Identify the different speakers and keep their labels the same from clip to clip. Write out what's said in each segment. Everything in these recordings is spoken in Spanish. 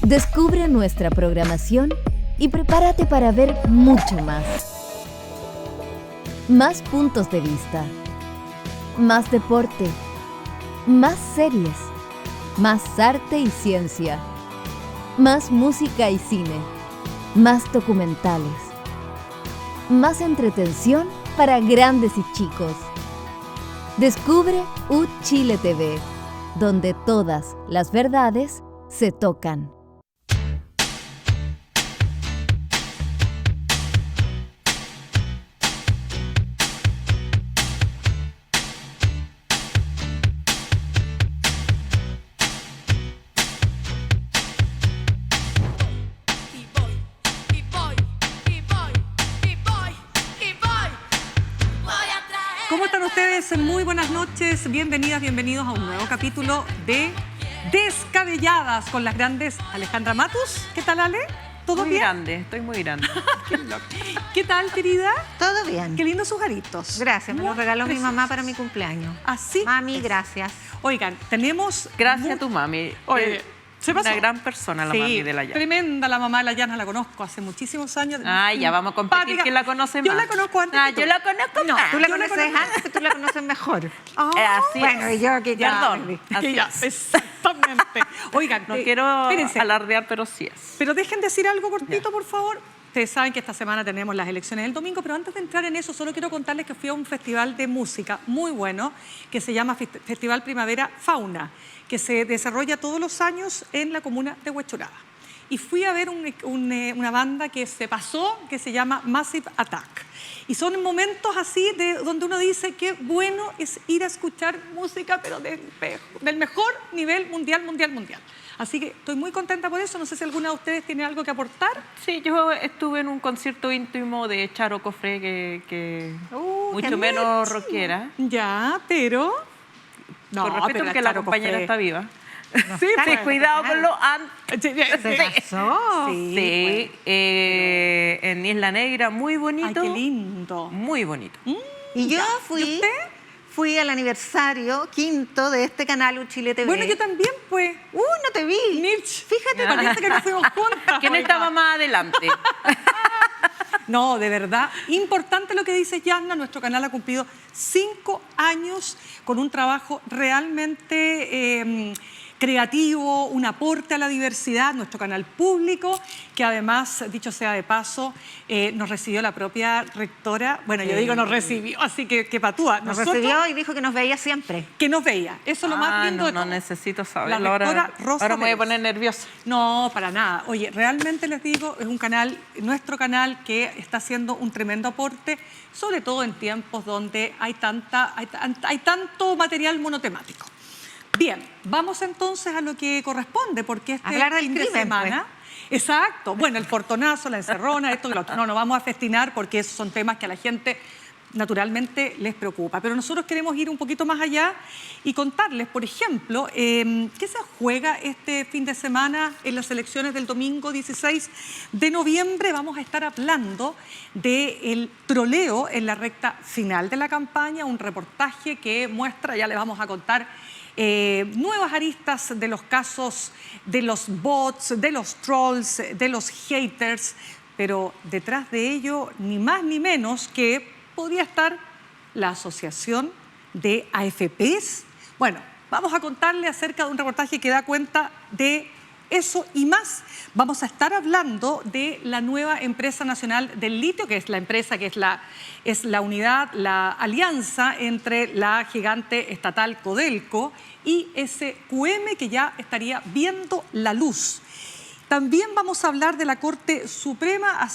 Speaker 1: Descubre nuestra programación y prepárate para ver mucho más. Más puntos de vista, más deporte, más series, más arte y ciencia, más música y cine, más documentales, más entretención para grandes y chicos. Descubre UChile TV, donde todas las verdades se tocan.
Speaker 2: ¿Cómo están ustedes? Muy buenas noches, bienvenidas, bienvenidos a un nuevo capítulo de Descabelladas con las grandes Alejandra Matus. ¿Qué tal, Ale? ¿Todo
Speaker 3: muy
Speaker 2: bien?
Speaker 3: Grande, estoy muy grande.
Speaker 2: ¿Qué tal, querida?
Speaker 4: Todo bien.
Speaker 2: Qué lindos sus aritos.
Speaker 4: Gracias, me
Speaker 2: Muy
Speaker 4: los regaló mi
Speaker 2: preciosos.
Speaker 4: mamá para mi cumpleaños.
Speaker 2: Así.
Speaker 4: Mami,
Speaker 2: es.
Speaker 4: gracias.
Speaker 2: Oigan, tenemos...
Speaker 3: Gracias a tu mami.
Speaker 2: Oye, se pasó.
Speaker 3: Una gran persona la mami de la Yana.
Speaker 2: Tremenda la mamá de la Yana, la conozco hace muchísimos años.
Speaker 3: Ay, ya vamos a competir.
Speaker 2: Simpática.
Speaker 3: ¿Quién la conoce
Speaker 2: Yo
Speaker 3: más?
Speaker 2: la conozco antes.
Speaker 3: Ah,
Speaker 2: que tú.
Speaker 3: yo la conozco
Speaker 4: No,
Speaker 3: más.
Speaker 4: tú la
Speaker 2: yo la
Speaker 4: conoces
Speaker 2: conozco.
Speaker 4: antes, tú la conoces mejor.
Speaker 2: Ah,
Speaker 3: Así
Speaker 4: Bueno,
Speaker 3: es.
Speaker 4: y yo que
Speaker 3: Perdón.
Speaker 4: ya...
Speaker 3: Así
Speaker 2: que ya,
Speaker 3: es.
Speaker 2: exactamente. Oigan,
Speaker 3: No quiero
Speaker 2: espérense.
Speaker 3: alardear, pero sí es.
Speaker 2: Pero dejen decir algo cortito,
Speaker 3: Ya.
Speaker 2: por favor. Ustedes saben que esta semana tenemos las elecciones del domingo, pero antes de entrar en eso, solo quiero contarles que fui a un festival de música muy bueno que se llama Festival Primavera Fauna, que se desarrolla todos los años en la comuna de Huechuraba. Y fui a ver una banda que se pasó, que se llama Massive Attack. Y son momentos así donde uno dice que bueno es ir a escuchar música, pero del mejor nivel mundial. Así que estoy muy contenta por eso. No sé si alguna de ustedes tiene algo que aportar.
Speaker 3: Sí, yo estuve en un concierto íntimo de Charo Cofré, que mucho menos rockera.
Speaker 2: Ya, pero...
Speaker 3: Con respeto
Speaker 2: pero
Speaker 3: que la
Speaker 2: Charo
Speaker 3: compañera
Speaker 2: Cofré-
Speaker 3: está viva.
Speaker 2: Sí,
Speaker 3: Sí, cuidado con lo
Speaker 2: Sí,
Speaker 4: ¿Se casó?
Speaker 3: Sí, en Isla Negra, muy
Speaker 2: Ay,
Speaker 3: bonito.
Speaker 2: qué lindo.
Speaker 3: Muy bonito.
Speaker 4: Y yo
Speaker 2: ¿Y
Speaker 4: fui al aniversario 5º de este canal UChile TV.
Speaker 2: Bueno, yo también, pues.
Speaker 4: No te vi.
Speaker 2: Nirch,
Speaker 4: Fíjate,
Speaker 2: parece que nos fuimos juntas.
Speaker 3: ¿Quién
Speaker 2: oiga.
Speaker 3: estaba más adelante?
Speaker 2: No, de verdad, importante lo que dice Yanna. Nuestro canal ha cumplido 5 años con un trabajo realmente creativo, un aporte a la diversidad. Nuestro canal público, que además, dicho sea de paso, nos recibió la propia rectora. Bueno, yo digo nos recibió, así que patúa.
Speaker 4: Nos
Speaker 2: Nosotros,
Speaker 4: recibió y dijo que nos veía siempre.
Speaker 2: que nos veía. Eso es lo más lindo de
Speaker 3: no
Speaker 2: todo.
Speaker 3: necesito
Speaker 2: La
Speaker 3: saberlo.
Speaker 2: rectora Rosa
Speaker 3: Ahora me voy a
Speaker 2: Pérez.
Speaker 3: poner nerviosa.
Speaker 2: No, para nada. Oye, realmente les digo, es un canal, nuestro canal, que está haciendo un tremendo aporte, sobre todo en tiempos donde hay tanto material monotemático. Bien, vamos entonces a lo que corresponde, porque este
Speaker 4: Hablar del
Speaker 2: fin de
Speaker 4: crimen,
Speaker 2: semana... Exacto. Bueno, el portonazo, la encerrona, esto que lo otro. No vamos a festinar porque esos son temas que a la gente naturalmente les preocupa. Pero nosotros queremos ir un poquito más allá y contarles, por ejemplo, qué se juega este fin de semana en las elecciones del domingo 16 de noviembre. Vamos a estar hablando del troleo en la recta final de la campaña, un reportaje que muestra, ya les vamos a contar, nuevas aristas de los casos de los bots, de los trolls, de los haters, pero detrás de ello ni más ni menos que podría estar la Asociación de AFPs. Bueno, vamos a contarle acerca de un reportaje que da cuenta de eso y más. Vamos a estar hablando de la nueva empresa nacional del litio, que es la empresa que es la unidad, la alianza entre la gigante estatal Codelco y SQM, que ya estaría viendo la luz. También vamos a hablar de la Corte Suprema,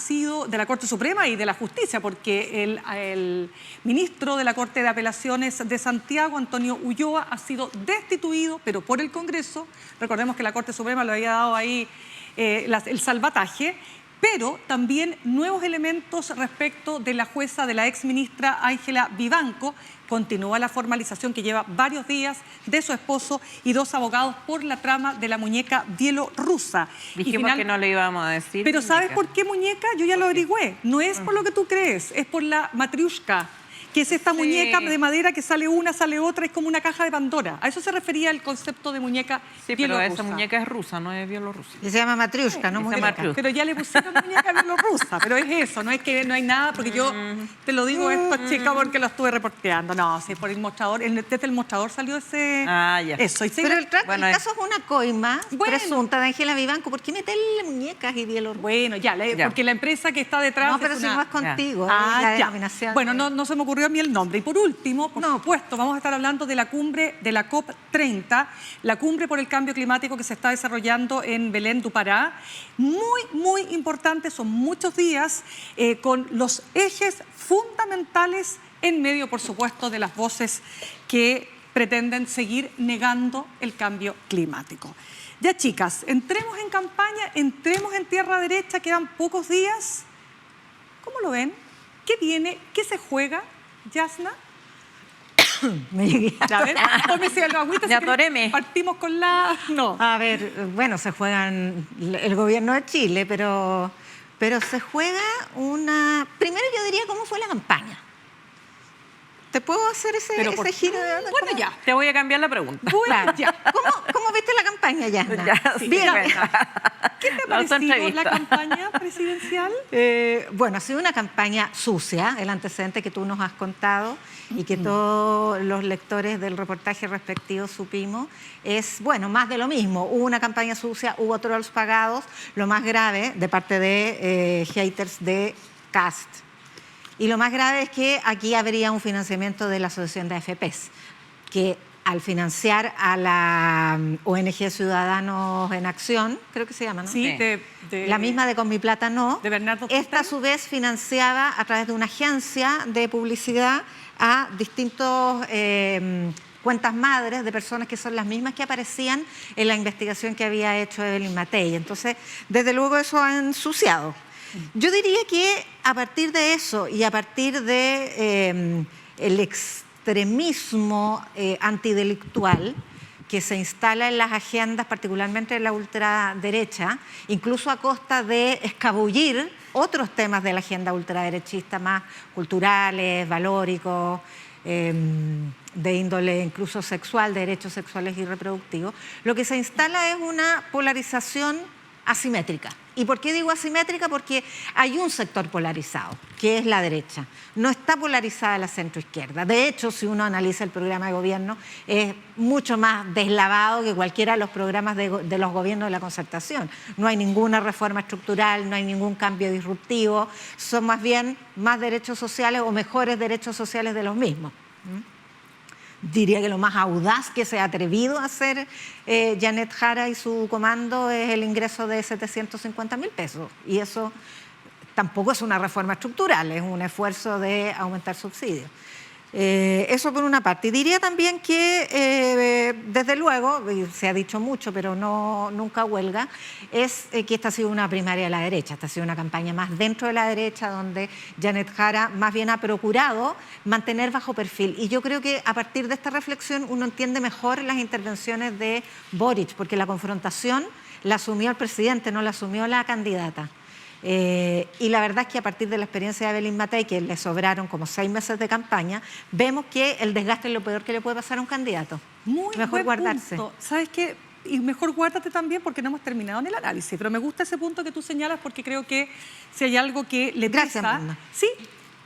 Speaker 2: de la Corte Suprema y de la Justicia, porque el ministro de la Corte de Apelaciones de Santiago, Antonio Ulloa, ha sido destituido, pero por el Congreso. Recordemos que la Corte Suprema le había dado ahí el salvataje, pero también nuevos elementos respecto de la jueza de la exministra Ángela Vivanco. Continúa la formalización que lleva varios días de su esposo y 2 abogados por la trama de la muñeca bielorrusa.
Speaker 3: Dijimos que no le íbamos a decir.
Speaker 2: Pero ¿sabes
Speaker 3: muñeca.
Speaker 2: por qué muñeca? Yo ya lo averigüé. No es por lo que tú crees, es por la matriushka, que es esta
Speaker 3: Sí.
Speaker 2: muñeca de madera que sale una, sale otra, es como una caja de Pandora. A eso se refería el concepto de muñeca
Speaker 3: Sí, pero
Speaker 2: bielorrusa.
Speaker 3: esa muñeca es rusa, no es bielorrusa.
Speaker 4: Y se llama Matriushka, no
Speaker 3: se
Speaker 4: muñeca.
Speaker 3: llama Matriushka.
Speaker 2: Pero ya le pusieron muñeca bielorrusa, pero es eso, no es que no hay nada, porque yo te lo digo esto, chica, porque lo estuve reporteando. No, sí, por el mostrador, desde el mostrador salió ese...
Speaker 3: Ah, ya.
Speaker 2: Eso, y se-
Speaker 4: Pero el
Speaker 3: Bueno,
Speaker 4: caso es una coima
Speaker 2: Bueno.
Speaker 4: presunta de Ángela Vivanco. ¿Por qué meterle muñecas y bielorrusos?
Speaker 2: Bueno, ya,
Speaker 3: Ya.
Speaker 2: porque la empresa que está detrás
Speaker 4: No, pero
Speaker 2: es
Speaker 4: si
Speaker 2: una...
Speaker 4: no es contigo,
Speaker 2: Ah,
Speaker 4: la
Speaker 2: ya.
Speaker 4: denominación.
Speaker 2: Bueno, no se me ocurrió a mí el nombre. Y por último, por
Speaker 4: No.
Speaker 2: supuesto, vamos a estar hablando de la cumbre de la COP30, la cumbre por el cambio climático que se está desarrollando en Belén do Pará. Muy, muy importante, son muchos días con los ejes fundamentales en medio, por supuesto, de las voces que pretenden seguir negando el cambio climático. Ya, chicas, entremos en campaña, entremos en tierra derecha, quedan pocos días. ¿Cómo lo ven? ¿Qué viene? ¿Qué se juega, Yasna?
Speaker 4: Me llegué a-
Speaker 2: A ver, tómese algo agüita.
Speaker 3: Ya,
Speaker 2: si quiere,
Speaker 3: toreme.
Speaker 2: Partimos con la... No.
Speaker 4: A ver, bueno, se juegan el gobierno de Chile, pero se juega una... Primero yo diría cómo fue la campaña. ¿Te puedo hacer ese giro de onda?
Speaker 2: Bueno,
Speaker 4: ¿Cómo-
Speaker 2: ya.
Speaker 3: Te voy a cambiar la pregunta.
Speaker 2: Bueno,
Speaker 4: Claro.
Speaker 2: ya.
Speaker 4: ¿Cómo viste la campaña, Yasna?
Speaker 3: Ya, sí,
Speaker 4: Bien.
Speaker 3: bueno.
Speaker 2: ¿Qué te ha
Speaker 3: La
Speaker 2: parecido la
Speaker 3: autoentrevista.
Speaker 2: campaña presidencial?
Speaker 4: Bueno, ha sido una campaña sucia, el antecedente que tú nos has contado y que todos los lectores del reportaje respectivo supimos, es, bueno, más de lo mismo. Hubo una campaña sucia, hubo trolls pagados, lo más grave de parte de haters de Cast. Y lo más grave es que aquí habría un financiamiento de la Asociación de AFPs, que al financiar a la ONG Ciudadanos en Acción, creo que se llama, ¿no?
Speaker 2: Sí,
Speaker 3: Sí.
Speaker 2: de...
Speaker 4: La misma de Con Mi Plata No.
Speaker 2: de Bernardo
Speaker 4: Esta a
Speaker 2: Quintero.
Speaker 4: su vez financiaba a través de una agencia de publicidad a distintos cuentas madres de personas que son las mismas que aparecían en la investigación que había hecho Evelyn Matei. Entonces, desde luego eso ha ensuciado. Yo diría que a partir de eso y a partir de el extremismo antidelictual que se instala en las agendas, particularmente en la ultraderecha, incluso a costa de escabullir otros temas de la agenda ultraderechista más culturales, valóricos, de índole incluso sexual, de derechos sexuales y reproductivos, lo que se instala es una polarización asimétrica. ¿Y por qué digo asimétrica? Porque hay un sector polarizado, que es la derecha. No está polarizada la centroizquierda. De hecho, si uno analiza el programa de gobierno, es mucho más deslavado que cualquiera de los programas de los gobiernos de la concertación. No hay ninguna reforma estructural, no hay ningún cambio disruptivo, son más bien más derechos sociales o mejores derechos sociales de los mismos. Diría que lo más audaz que se ha atrevido a hacer Janet Jara y su comando es el ingreso de 750.000 pesos. Y eso tampoco es una reforma estructural, es un esfuerzo de aumentar subsidios. Eso por una parte. Y diría también que, desde luego, y se ha dicho mucho, pero nunca huelga, es que esta ha sido una primaria de la derecha, esta ha sido una campaña más dentro de la derecha, donde Janet Jara más bien ha procurado mantener bajo perfil. Y yo creo que a partir de esta reflexión uno entiende mejor las intervenciones de Boric, porque la confrontación la asumió el presidente, no la asumió la candidata. Y la verdad es que a partir de la experiencia de Evelyn Matei, que le sobraron como 6 meses de campaña, vemos que el desgaste es lo peor que le puede pasar a un candidato.
Speaker 2: Muy
Speaker 4: Mejor
Speaker 2: buen
Speaker 4: guardarse.
Speaker 2: punto. ¿Sabes qué? Y mejor guárdate también porque no hemos terminado en el análisis. Pero me gusta ese punto que tú señalas porque creo que si hay algo que le
Speaker 4: Gracias,
Speaker 2: pesa...
Speaker 4: Amanda.
Speaker 2: Sí,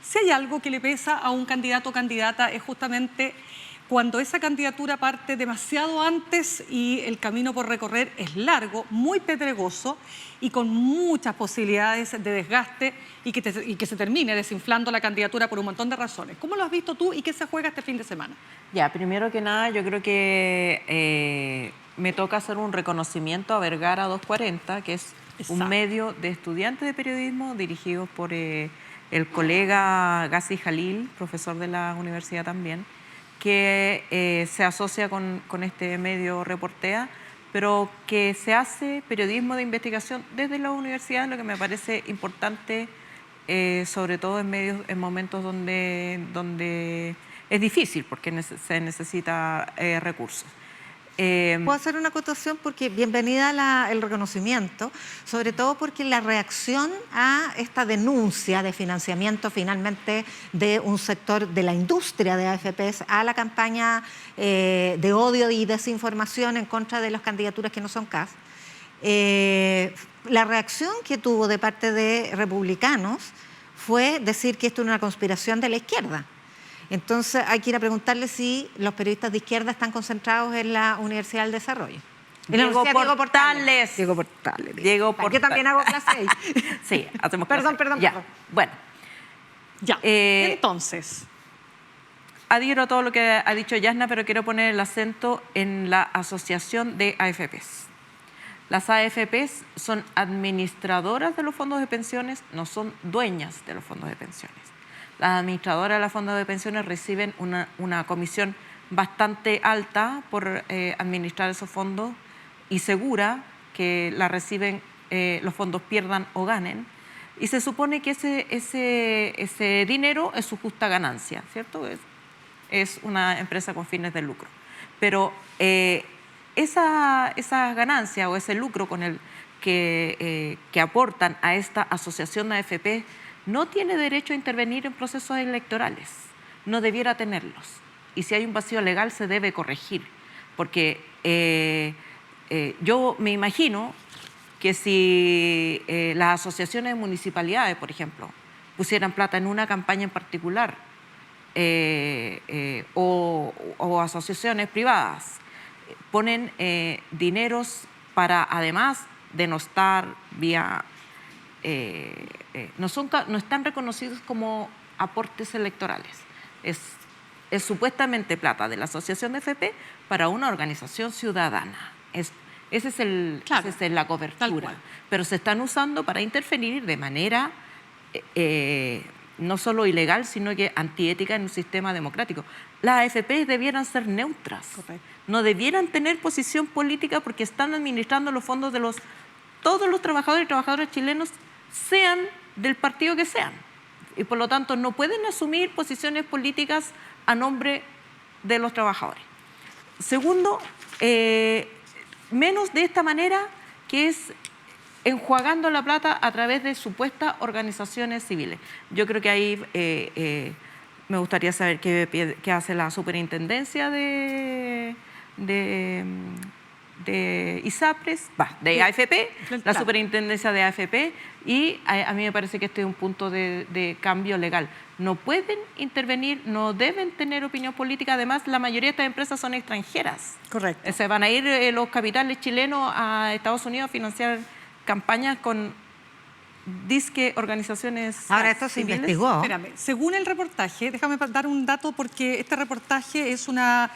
Speaker 2: si hay algo que le pesa a un candidato o candidata es justamente cuando esa candidatura parte demasiado antes y el camino por recorrer es largo, muy pedregoso y con muchas posibilidades de desgaste y que se termine desinflando la candidatura por un montón de razones. ¿Cómo lo has visto tú y qué se juega este fin de semana?
Speaker 3: Ya, primero que nada, yo creo que me toca hacer un reconocimiento a Vergara 240, que es
Speaker 2: Exacto.
Speaker 3: un medio de estudiantes de periodismo dirigido por el colega Gassi Jalil, profesor de la universidad también, que se asocia con este medio Reportea, pero que se hace periodismo de investigación desde la universidad, lo que me parece importante, sobre todo en momentos donde es difícil, porque se necesita recursos.
Speaker 4: ¿Puedo hacer una acotación? Porque bienvenida el reconocimiento, sobre todo porque la reacción a esta denuncia de financiamiento finalmente de un sector de la industria de AFPs a la campaña de odio y desinformación en contra de las candidaturas que no son CAS, la reacción que tuvo de parte de republicanos fue decir que esto era una conspiración de la izquierda. Entonces hay que ir a preguntarle si los periodistas de izquierda están concentrados en la Universidad del Desarrollo.
Speaker 3: Diego Portales.
Speaker 4: Diego Portales.
Speaker 3: Diego Portales.
Speaker 4: Yo también hago clase ahí.
Speaker 3: Sí, hacemos
Speaker 4: Perdón.
Speaker 3: Bueno.
Speaker 2: Ya, entonces.
Speaker 3: Adhiero a todo lo que ha dicho Yasna, pero quiero poner el acento en la asociación de AFPs. Las AFPs son administradoras de los fondos de pensiones, no son dueñas de los fondos de pensiones. Las administradoras de los fondos de pensiones reciben una comisión bastante alta por administrar esos fondos y segura que la reciben, los fondos pierdan o ganen. Y se supone que ese dinero es su justa ganancia, ¿cierto? Es una empresa con fines de lucro. Pero esa ganancia o ese lucro con el que aportan a esta asociación de AFP no tiene derecho a intervenir en procesos electorales, no debiera tenerlos. Y si hay un vacío legal se debe corregir, porque yo me imagino que si las asociaciones de municipalidades, por ejemplo, pusieran plata en una campaña en particular o asociaciones privadas, ponen dineros para además denostar vía... no están reconocidos como aportes electorales. Es supuestamente plata de la asociación de AFP para una organización ciudadana. Esa es la cobertura. Pero se están usando para interferir de manera no solo ilegal, sino que antiética en un sistema democrático. Las AFP debieran ser neutras. Correcto. No debieran tener posición política porque están administrando los fondos de todos los trabajadores y trabajadoras chilenos, sean del partido que sean. Y por lo tanto no pueden asumir posiciones políticas a nombre de los trabajadores. Segundo, menos de esta manera, que es enjuagando la plata a través de supuestas organizaciones civiles. Yo creo que ahí me gustaría saber qué hace la superintendencia de ISAPRES, de AFP, la superintendencia de AFP, y a mí me parece que este es un punto de cambio legal. No pueden intervenir, no deben tener opinión política, además la mayoría de estas empresas son extranjeras.
Speaker 2: Correcto.
Speaker 3: Se van a ir los capitales chilenos a Estados Unidos a financiar campañas con disque organizaciones.
Speaker 4: Ahora esto se investigó.
Speaker 2: Espérame, según el reportaje, déjame dar un dato porque este reportaje es una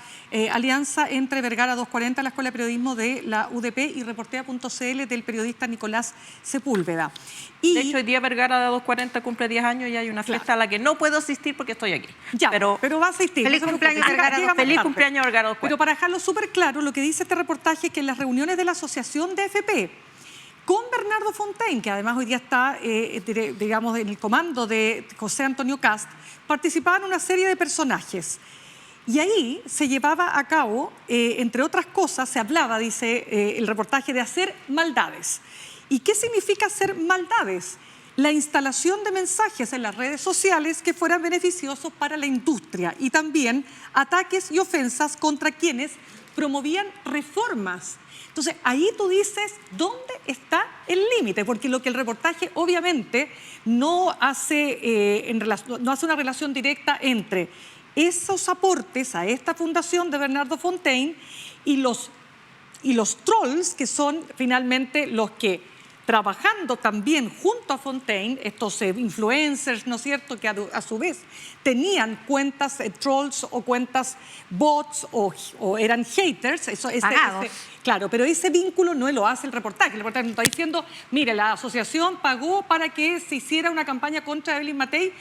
Speaker 2: alianza entre Vergara 240, la Escuela de Periodismo de la UDP, y Reportea.cl del periodista Nicolás Sepúlveda.
Speaker 3: De hecho, hoy día Vergara 240 cumple 10 años y hay una fiesta a la que no puedo asistir porque estoy aquí.
Speaker 2: Ya, pero va a asistir.
Speaker 4: Feliz cumpleaños, Vergara.
Speaker 3: Feliz cumpleaños, Vergara 240.
Speaker 2: Pero para dejarlo súper claro, lo que dice este reportaje es que en las reuniones de la Asociación de AFP, con Bernardo Fontaine, que además hoy día está, digamos, en el comando de José Antonio Kast, participaban una serie de personajes. Y ahí se llevaba a cabo, entre otras cosas, se hablaba, dice el reportaje, de hacer maldades. ¿Y qué significa hacer maldades? La instalación de mensajes en las redes sociales que fueran beneficiosos para la industria y también ataques y ofensas contra quienes promovían reformas. Entonces, ahí tú dices, ¿dónde está el límite? Porque lo que el reportaje obviamente no hace una relación directa entre esos aportes a esta fundación de Bernardo Fontaine y los trolls, que son finalmente los que, trabajando también junto a Fontaine, estos influencers, ¿no es cierto?, que a su vez tenían cuentas trolls o cuentas bots o eran haters.
Speaker 4: Pagados.
Speaker 2: Claro, pero ese vínculo no lo hace el reportaje. El reportaje está diciendo, mire, la asociación pagó para que se hiciera una campaña contra Evelyn Matei.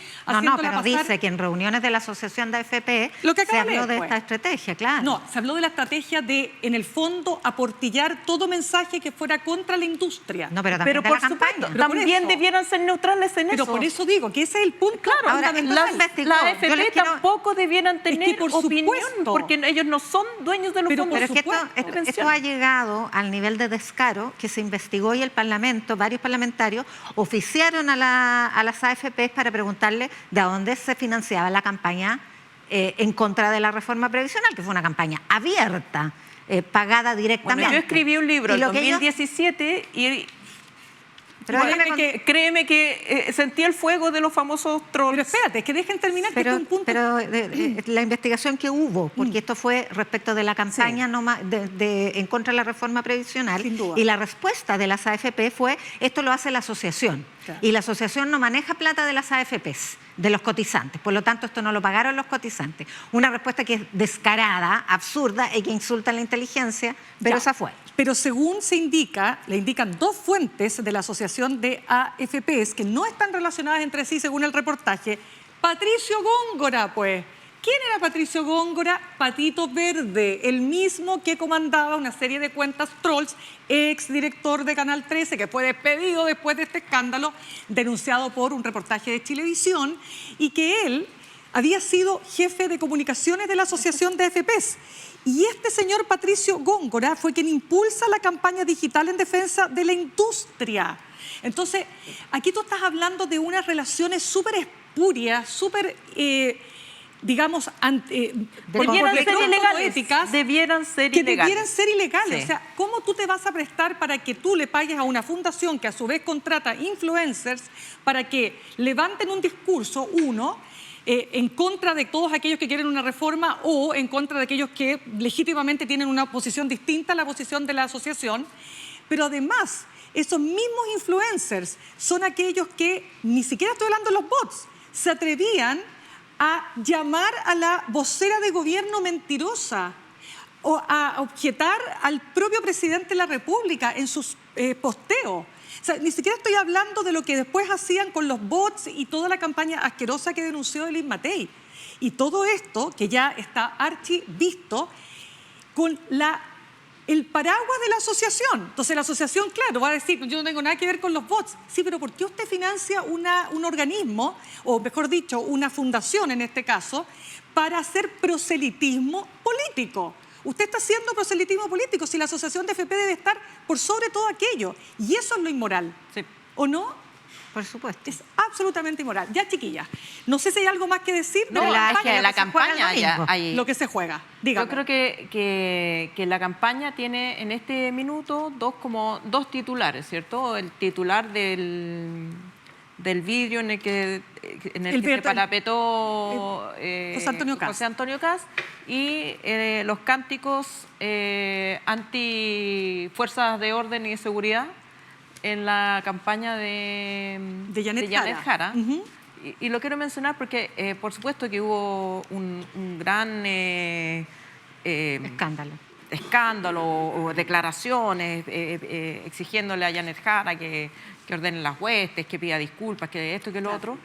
Speaker 4: No, pero dice que en reuniones de la asociación de AFP se habló de esta estrategia, claro.
Speaker 2: No, se habló de la estrategia de, en el fondo, aportillar todo mensaje que fuera contra la industria.
Speaker 4: No, pero pero también
Speaker 3: Pero
Speaker 4: de
Speaker 3: por
Speaker 4: la
Speaker 3: supuesto,
Speaker 4: campaña.
Speaker 2: Pero por
Speaker 3: también
Speaker 2: eso-
Speaker 3: debieran ser neutrales en
Speaker 2: Pero
Speaker 3: eso.
Speaker 2: por eso digo que ese es el punto
Speaker 3: Claro,
Speaker 4: Ahora,
Speaker 2: fundamental.
Speaker 4: entonces investigó.
Speaker 3: la
Speaker 4: Yo
Speaker 3: AFP
Speaker 4: les quiero-
Speaker 3: tampoco debieran tener
Speaker 2: por
Speaker 3: opinión,
Speaker 2: supuesto.
Speaker 3: porque ellos no son dueños de los
Speaker 2: Pero
Speaker 3: fondos.
Speaker 4: Pero es que
Speaker 2: supuesto.
Speaker 4: esto ha llegado al nivel de descaro que se investigó y el Parlamento, varios parlamentarios, oficiaron a las AFP para preguntarle de dónde se financiaba la campaña en contra de la reforma previsional, que fue una campaña abierta, pagada directamente.
Speaker 3: Bueno, yo escribí un libro
Speaker 4: Y
Speaker 3: en
Speaker 4: lo que ellos-
Speaker 3: 2017 y
Speaker 4: Pero
Speaker 3: créeme que sentí el fuego de los famosos trolls.
Speaker 2: Pero espérate, es que dejen terminar, que este es un punto.
Speaker 4: Pero la investigación que hubo, porque esto fue respecto de la campaña en contra de la reforma previsional,
Speaker 2: Sin duda.
Speaker 4: y la respuesta de las AFP fue, esto lo hace la asociación,
Speaker 2: Claro.
Speaker 4: y la asociación no maneja plata de las AFPs, de los cotizantes, por lo tanto esto no lo pagaron los cotizantes. Una respuesta que es descarada, absurda y que insulta a la inteligencia, pero
Speaker 2: Ya.
Speaker 4: esa fue.
Speaker 2: Pero según se indica, le indican dos fuentes de la Asociación de AFPs que no están relacionadas entre sí según el reportaje. Patricio Góngora, pues. ¿Quién era Patricio Góngora? Patito Verde, el mismo que comandaba una serie de cuentas trolls, ex director de Canal 13, que fue despedido después de este escándalo, denunciado por un reportaje de Chilevisión, y que él había sido jefe de comunicaciones de la Asociación de AFPs. Y este señor Patricio Góngora fue quien impulsa la campaña digital en defensa de la industria. Entonces, aquí tú estás hablando de unas relaciones súper espurias, súper, digamos,
Speaker 3: Debieran ser ilegales.
Speaker 2: éticas,
Speaker 3: Debieran ser
Speaker 2: que
Speaker 3: ilegales.
Speaker 2: debieran ser ilegales.
Speaker 3: Sí.
Speaker 2: O sea, ¿cómo tú te vas a prestar para que tú le pagues a una fundación que a su vez contrata influencers para que levanten un discurso, en contra de todos aquellos que quieren una reforma o en contra de aquellos que legítimamente tienen una posición distinta a la posición de la asociación? Pero además, esos mismos influencers son aquellos que, ni siquiera estoy hablando de los bots, se atrevían a llamar a la vocera de gobierno mentirosa o a objetar al propio presidente de la República en sus posteos. O sea, ni siquiera estoy hablando de lo que después hacían con los bots y toda la campaña asquerosa que denunció Elis Matei. Y todo esto, que ya está archivisto, con el paraguas de la asociación. Entonces la asociación, claro, va a decir, yo no tengo nada que ver con los bots. Sí, pero ¿por qué usted financia un organismo, o mejor dicho, una fundación en este caso, para hacer proselitismo político? Usted está haciendo proselitismo político si la asociación de FP debe estar por sobre todo aquello. Y eso es lo inmoral.
Speaker 3: Sí.
Speaker 2: ¿O no?
Speaker 4: Por supuesto.
Speaker 2: Es absolutamente inmoral. Ya, chiquillas, no sé si hay algo más que decir de
Speaker 3: No,
Speaker 2: la
Speaker 3: es que
Speaker 2: campaña,
Speaker 3: la
Speaker 4: que se juega el
Speaker 3: campaña ya
Speaker 4: domingo.
Speaker 3: hay...
Speaker 2: lo que se juega. Dígame.
Speaker 3: Yo creo que la campaña tiene en este minuto dos titulares, ¿cierto? El titular del vídeo en el que se parapetó José Antonio Kast y los cánticos anti fuerzas de orden y de seguridad en la campaña de
Speaker 2: Janet
Speaker 3: Jara.
Speaker 2: Ujú.
Speaker 3: Y lo quiero mencionar porque, por supuesto, que hubo un gran escándalo o declaraciones exigiéndole a Janet Jara que ordene las huestes, que pida disculpas, que esto, que lo otro.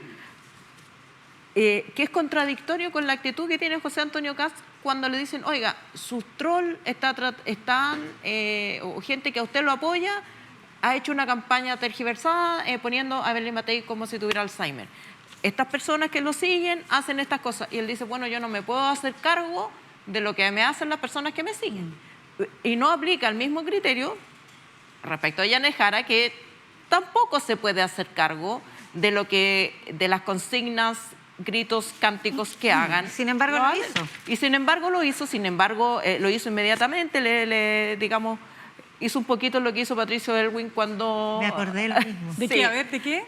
Speaker 3: Que es contradictorio con la actitud que tiene José Antonio Kast cuando le dicen, oiga, sus trolls están, o gente que a usted lo apoya, ha hecho una campaña tergiversada poniendo a Belén Matei como si tuviera Alzheimer. Estas personas que lo siguen hacen estas cosas. Y él dice, bueno, yo no me puedo hacer cargo de lo que me hacen las personas que me siguen. Y no aplica el mismo criterio respecto a Janet Jara, que tampoco se puede hacer cargo de las consignas, gritos, cánticos que hagan.
Speaker 4: Sin embargo, lo hizo.
Speaker 3: Y sin embargo lo hizo inmediatamente, digamos, hizo un poquito lo que hizo Patricio Aylwin cuando...
Speaker 4: Me acordé de lo mismo.
Speaker 2: ¿De qué? A ver, ¿de qué?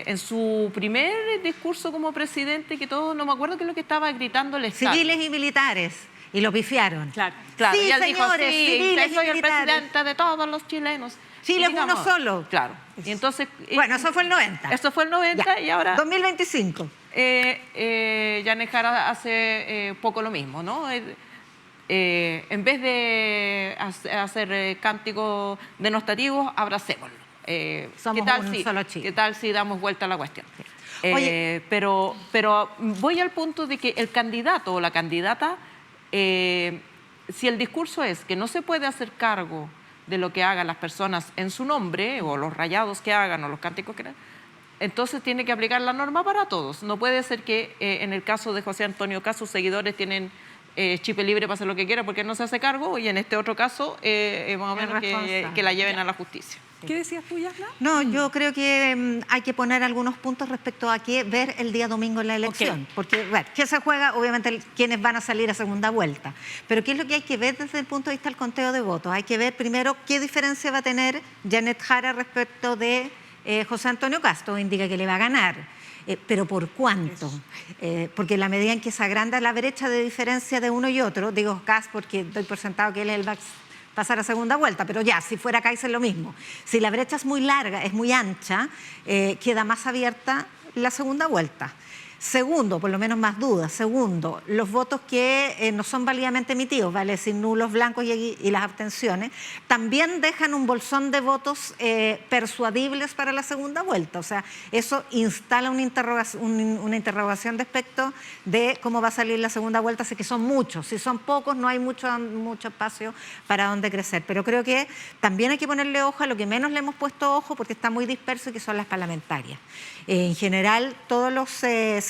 Speaker 3: En su primer discurso como presidente, que todo, no me acuerdo qué es lo que estaba gritando el Estado.
Speaker 4: Civiles y militares. Y lo pifiaron.
Speaker 2: Claro.
Speaker 3: Claro,
Speaker 4: Sí,
Speaker 3: y él dijo,
Speaker 4: señores,
Speaker 3: sí,
Speaker 4: civiles y
Speaker 3: soy el
Speaker 4: militares.
Speaker 3: presidente de todos los chilenos.
Speaker 4: Chile es uno solo.
Speaker 3: Claro. Y entonces...
Speaker 4: Bueno, eso fue el 90.
Speaker 3: Eso fue el 90
Speaker 4: Ya.
Speaker 3: y ahora...
Speaker 4: 2025.
Speaker 3: Janet Jara hace poco lo mismo, ¿no? En vez de hacer cánticos denostativos, abracémoslo.
Speaker 4: Somos un solo Chile.
Speaker 3: ¿Qué tal si damos vuelta a la cuestión?
Speaker 4: Oye.
Speaker 3: Pero voy al punto de que el candidato o la candidata, si el discurso es que no se puede hacer cargo de lo que hagan las personas en su nombre, o los rayados que hagan, o los cánticos que hagan, entonces tiene que aplicar la norma para todos. No puede ser que en el caso de José Antonio Kast, sus seguidores tienen chip libre para hacer lo que quiera porque no se hace cargo, y en este otro caso, más o menos que la lleven a la justicia.
Speaker 2: ¿Qué decías tú, Yasna?
Speaker 4: No, yo creo que hay que poner algunos puntos respecto a qué ver el día domingo en la elección. Porque, bueno, ¿qué se juega? Obviamente, quiénes van a salir a segunda vuelta. Pero ¿qué es lo que hay que ver desde el punto de vista del conteo de votos? Hay que ver primero qué diferencia va a tener Janet Jara respecto de José Antonio Kast. Indica que le va a ganar. ¿Pero por cuánto? Porque en la medida en que se agranda la brecha de diferencia de uno y otro, digo Kast porque doy por sentado que él es el pasar a segunda vuelta, pero ya, si fuera Kaiser lo mismo. Si la brecha es muy larga, es muy ancha, queda más abierta la segunda vuelta. Segundo, por lo menos más dudas. Segundo, los votos que no son válidamente emitidos, vale decir nulos, blancos y las abstenciones, también dejan un bolsón de votos persuadibles para la segunda vuelta. O sea, eso instala una interrogación respecto de cómo va a salir la segunda vuelta. Así que son muchos. Si son pocos, no hay mucho espacio para donde crecer. Pero creo que también hay que ponerle ojo a lo que menos le hemos puesto ojo porque está muy disperso y que son las parlamentarias. En general, todos los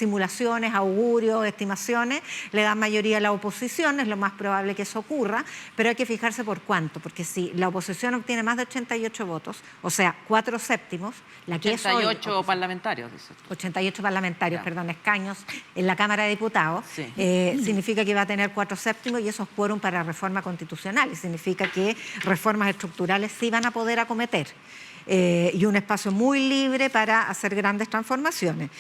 Speaker 4: simulaciones, augurios, estimaciones, le dan mayoría a la oposición, es lo más probable que eso ocurra, pero hay que fijarse por cuánto, porque si la oposición obtiene más de 88 votos, o sea, 4/7, la que
Speaker 3: 88 parlamentarios, dice.
Speaker 4: 88 parlamentarios, perdón, escaños en la Cámara de Diputados,
Speaker 3: sí.
Speaker 4: Significa que va a tener 4/7 y eso es quórum para reforma constitucional, y significa que reformas estructurales sí van a poder acometer. Y un espacio muy libre para hacer grandes transformaciones.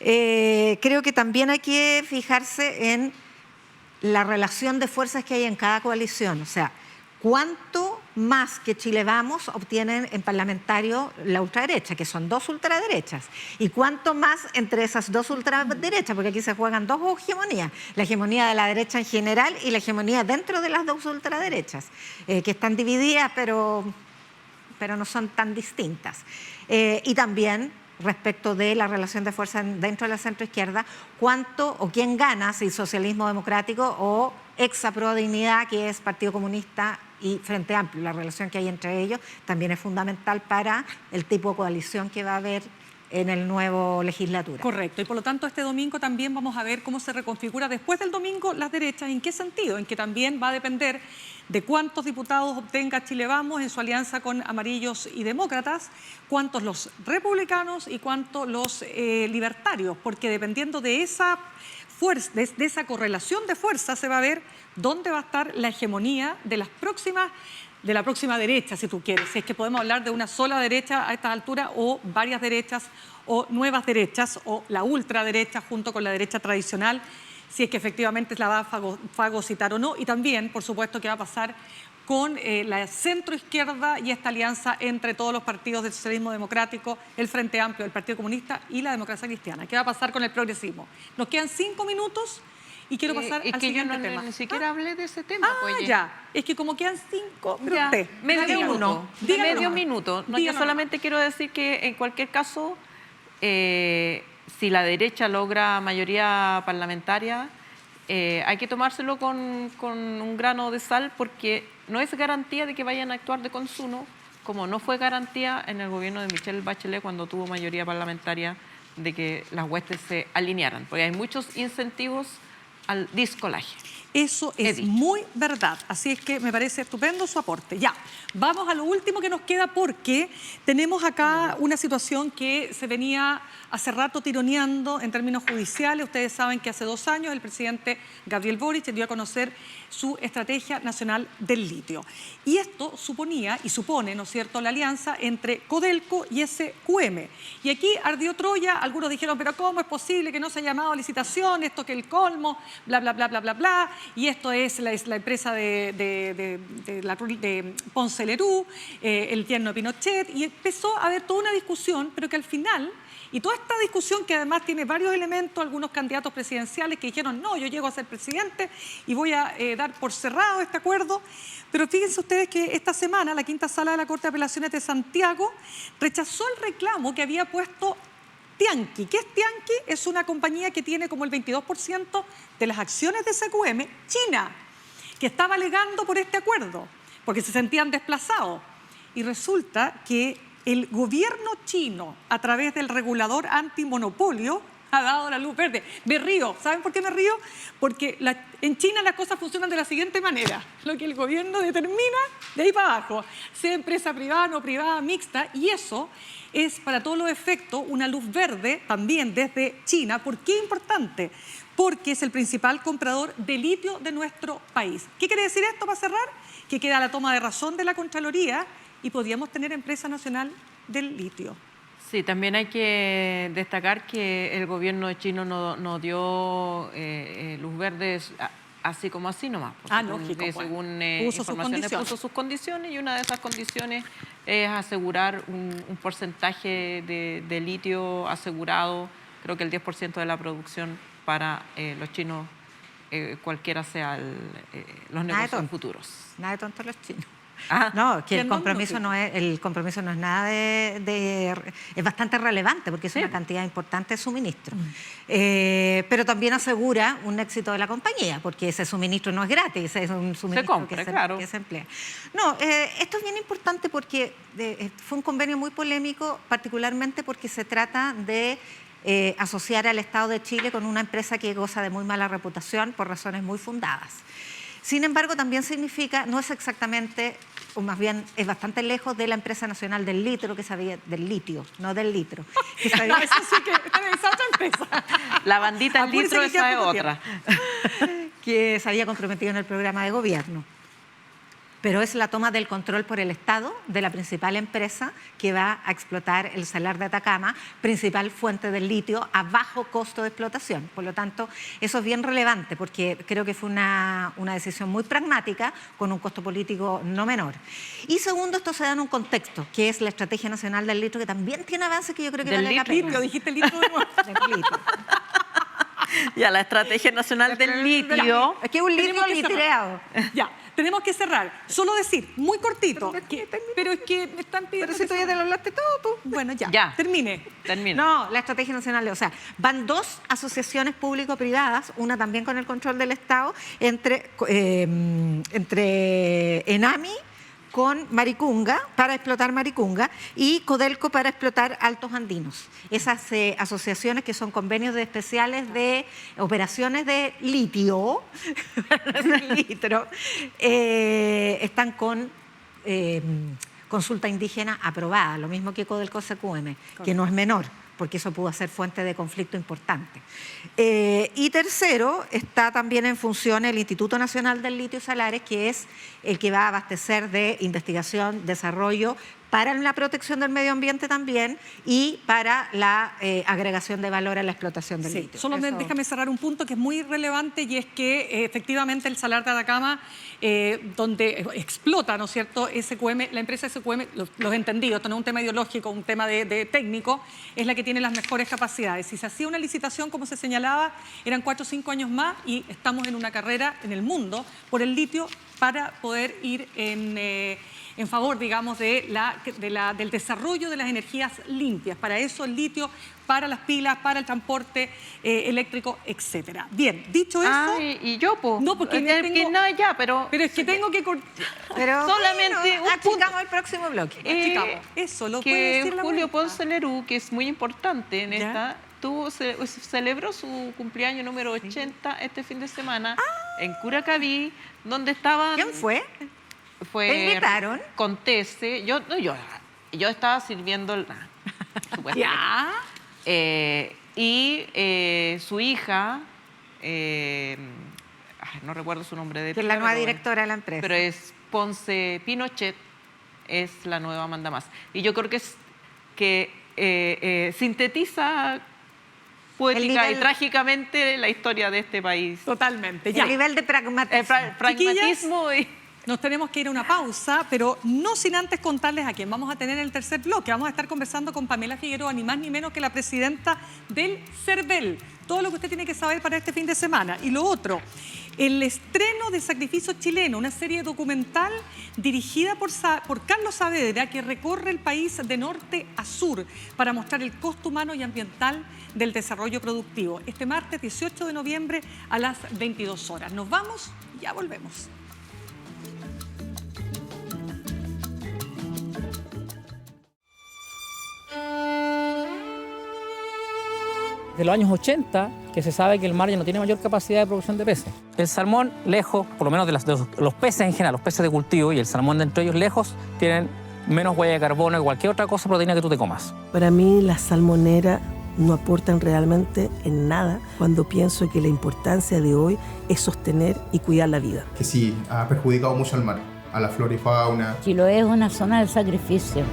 Speaker 4: Creo que también hay que fijarse en la relación de fuerzas que hay en cada coalición, o sea, cuánto más que Chile Vamos obtienen en parlamentario la ultraderecha, que son 2 ultraderechas, y cuánto más entre esas 2 ultraderechas, porque aquí se juegan 2 hegemonías, la hegemonía de la derecha en general y la hegemonía dentro de las 2 ultraderechas, que están divididas, pero no son tan distintas. Y también respecto de la relación de fuerza dentro de la centroizquierda, cuánto o quién gana, si socialismo democrático o ex-Apruebo Dignidad, que es Partido Comunista y Frente Amplio. La relación que hay entre ellos también es fundamental para el tipo de coalición que va a haber en el nuevo legislatura.
Speaker 2: Correcto, y por lo tanto este domingo también vamos a ver cómo se reconfigura después del domingo las derechas. ¿En qué sentido? En que también va a depender de cuántos diputados obtenga Chile Vamos en su alianza con Amarillos y Demócratas, cuántos los republicanos y cuántos los libertarios, porque dependiendo de esa fuerza, de esa correlación de fuerzas, se va a ver dónde va a estar la hegemonía de la próxima derecha, si tú quieres. Si es que podemos hablar de una sola derecha a estas alturas, o varias derechas, o nuevas derechas, o la ultraderecha junto con la derecha tradicional, si es que efectivamente la va a fagocitar o no. Y también, por supuesto, qué va a pasar con la centroizquierda y esta alianza entre todos los partidos del socialismo democrático, el Frente Amplio, el Partido Comunista y la Democracia Cristiana. ¿Qué va a pasar con el progresismo? Nos quedan 5 minutos. Y quiero pasar al siguiente tema.
Speaker 3: Ni siquiera hablé de ese tema. Pues,
Speaker 2: ya. Es que como quedan 5,
Speaker 3: ya, medio minuto. No, yo
Speaker 2: Dígalo.
Speaker 3: solamente quiero decir que en cualquier caso, si la derecha logra mayoría parlamentaria, hay que tomárselo con un grano de sal, porque no es garantía de que vayan a actuar de consumo, como no fue garantía en el gobierno de Michelle Bachelet cuando tuvo mayoría parlamentaria de que las huestes se alinearan, porque hay muchos incentivos al discolaje.
Speaker 2: Eso es muy verdad, así es que me parece estupendo su aporte. Ya, vamos a lo último que nos queda, porque tenemos acá una situación que se venía hace rato tironeando en términos judiciales. Ustedes saben que hace 2 años el presidente Gabriel Boric dio a conocer su Estrategia Nacional del Litio. Y esto suponía y supone, ¿no es cierto?, la alianza entre Codelco y SQM. Y aquí ardió Troya, algunos dijeron, pero ¿cómo es posible que no se haya llamado a licitación? Esto que el colmo, bla, bla, bla, bla, bla, bla. Y esto es la empresa de Ponce Lerú, el yerno de Pinochet. Y empezó a haber toda una discusión, pero que al final... Y toda esta discusión, que además tiene varios elementos, algunos candidatos presidenciales que dijeron, no, yo llego a ser presidente y voy a dar por cerrado este acuerdo. Pero fíjense ustedes que esta semana la quinta sala de la Corte de Apelaciones de Santiago rechazó el reclamo que había puesto Tianqi. ¿Qué es Tianqi? Es una compañía que tiene como el 22% de las acciones de SQM, China, que estaba alegando por este acuerdo. porque se sentían desplazados. Y resulta que el gobierno chino, a través del regulador antimonopolio, ha dado la luz verde. Me río. ¿Saben por qué me río? Porque en China las cosas funcionan de la siguiente manera. Lo que el gobierno determina, de ahí para abajo, sea empresa privada, no privada, mixta, y eso es para todos los efectos una luz verde también desde China. ¿Por qué es importante? Porque es el principal comprador de litio de nuestro país. ¿Qué quiere decir esto para cerrar? Que queda la toma de razón de la Contraloría y podríamos tener empresa nacional del litio.
Speaker 3: Sí, también hay que destacar que el gobierno chino no dio luz verde así como así nomás.
Speaker 2: Lógico.
Speaker 3: Según
Speaker 2: puso
Speaker 3: informaciones, puso sus condiciones, y una de esas condiciones es asegurar un porcentaje de litio asegurado, creo que el 10% de la producción para los chinos, cualquiera sea los negocios futuros.
Speaker 4: Nada de tontos los chinos.
Speaker 3: Ah,
Speaker 4: no, que el compromiso no es nada es bastante relevante porque es una cantidad importante de suministro. Pero también asegura un éxito de la compañía, porque ese suministro no es gratis, es un suministro que se emplea. No, esto es bien importante porque fue un convenio muy polémico, particularmente porque se trata de asociar al Estado de Chile con una empresa que goza de muy mala reputación por razones muy fundadas. Sin embargo, también significa, no es exactamente, o más bien es bastante lejos de la empresa nacional del litro, que sabía, del litio, no del litro. Que sabía,
Speaker 2: eso sí que es otra empresa.
Speaker 3: La bandita al litro, esa es otra.
Speaker 4: Que se había comprometido en el programa de gobierno. Pero es la toma del control por el Estado de la principal empresa que va a explotar el Salar de Atacama, principal fuente del litio a bajo costo de explotación. Por lo tanto, eso es bien relevante porque creo que fue una decisión muy pragmática con un costo político no menor. Y segundo, esto se da en un contexto, que es la Estrategia Nacional del Litio, que también tiene avances que yo creo que vale la pena.
Speaker 2: Litio, dijiste litio de nuevo.
Speaker 4: Del litio.
Speaker 3: Ya, la Estrategia Nacional del Litio.
Speaker 4: Es que es un litio litreado.
Speaker 2: Ya, tenemos que cerrar. Solo decir, muy cortito, pero es que me están pidiendo...
Speaker 4: Pero si tú ya te lo hablaste todo, tú.
Speaker 2: Bueno, ya. Termine.
Speaker 4: No, la Estrategia Nacional, o sea, van dos asociaciones público-privadas, una también con el control del Estado, entre Enami con Maricunga, para explotar Maricunga, y Codelco para explotar Altos Andinos. Esas asociaciones, que son convenios especiales de operaciones de litio, están con consulta indígena aprobada, lo mismo que Codelco SQM, que no es menor, porque eso pudo ser fuente de conflicto importante. Y tercero, está también en función el Instituto Nacional del Litio y Salares, que es el que va a abastecer de investigación, desarrollo, para la protección del medio ambiente también y para la agregación de valor a la explotación del litio.
Speaker 2: Solo déjame cerrar un punto que es muy relevante, y es que efectivamente el Salar de Atacama, donde explota, ¿no es cierto?, SQM, la empresa SQM, los entendidos, esto no es un tema ideológico, un tema de técnico, es la que tiene las mejores capacidades. Si se hacía una licitación, como se señalaba, eran 4 o 5 años más, y estamos en una carrera en el mundo por el litio para poder ir en favor, digamos, del desarrollo de las energías limpias. Para eso el litio, para las pilas, para el transporte eléctrico, etcétera. Bien, dicho eso...
Speaker 3: y yo, pues...
Speaker 2: No, porque
Speaker 3: pero
Speaker 2: es que tengo que...
Speaker 4: Pero
Speaker 3: solamente un punto.
Speaker 4: Achicamos el próximo bloque.
Speaker 2: Eso, lo puede
Speaker 3: que
Speaker 2: decir la
Speaker 3: Julio
Speaker 2: vuelta.
Speaker 3: Ponce Lerú, que es muy importante en
Speaker 2: ¿Ya?
Speaker 3: esta, celebró su cumpleaños número 80 este fin de semana en Curacaví, donde estaban...
Speaker 4: ¿Quién fue?
Speaker 3: Fue
Speaker 4: ¿Te invitaron?
Speaker 3: Contese. Yo estaba sirviendo supuestamente.
Speaker 2: ¿Ya?
Speaker 3: Y su hija, no recuerdo su nombre de
Speaker 4: Que es la nueva directora de la empresa.
Speaker 3: pero es Ponce Pinochet, es la nueva mandamás. Y yo creo que sintetiza poética y trágicamente la historia de este país.
Speaker 2: Totalmente.
Speaker 4: El nivel de pragmatismo.
Speaker 3: Pragmatismo y...
Speaker 2: Nos tenemos que ir a una pausa, pero no sin antes contarles a quién vamos a tener en el tercer bloque. Vamos a estar conversando con Pamela Figueroa, ni más ni menos que la presidenta del CERVEL. Todo lo que usted tiene que saber para este fin de semana. Y lo otro, el estreno de Sacrificio Chileno, una serie documental dirigida por Carlos Saavedra, que recorre el país de norte a sur para mostrar el costo humano y ambiental del desarrollo productivo. Este martes 18 de noviembre a las 22 horas. Nos vamos, ya volvemos.
Speaker 5: De los años 80, que se sabe que el mar ya no tiene mayor capacidad de producción de peces. El salmón, lejos, por lo menos de los peces en general, los peces de cultivo y el salmón de entre ellos, lejos, tienen menos huella de carbono que cualquier otra cosa proteína que tú te comas.
Speaker 6: Para mí, las salmoneras no aportan realmente en nada cuando pienso que la importancia de hoy es sostener y cuidar la vida.
Speaker 7: Que sí, ha perjudicado mucho al mar, a la flora y fauna.
Speaker 8: Chiloé es una zona de sacrificio.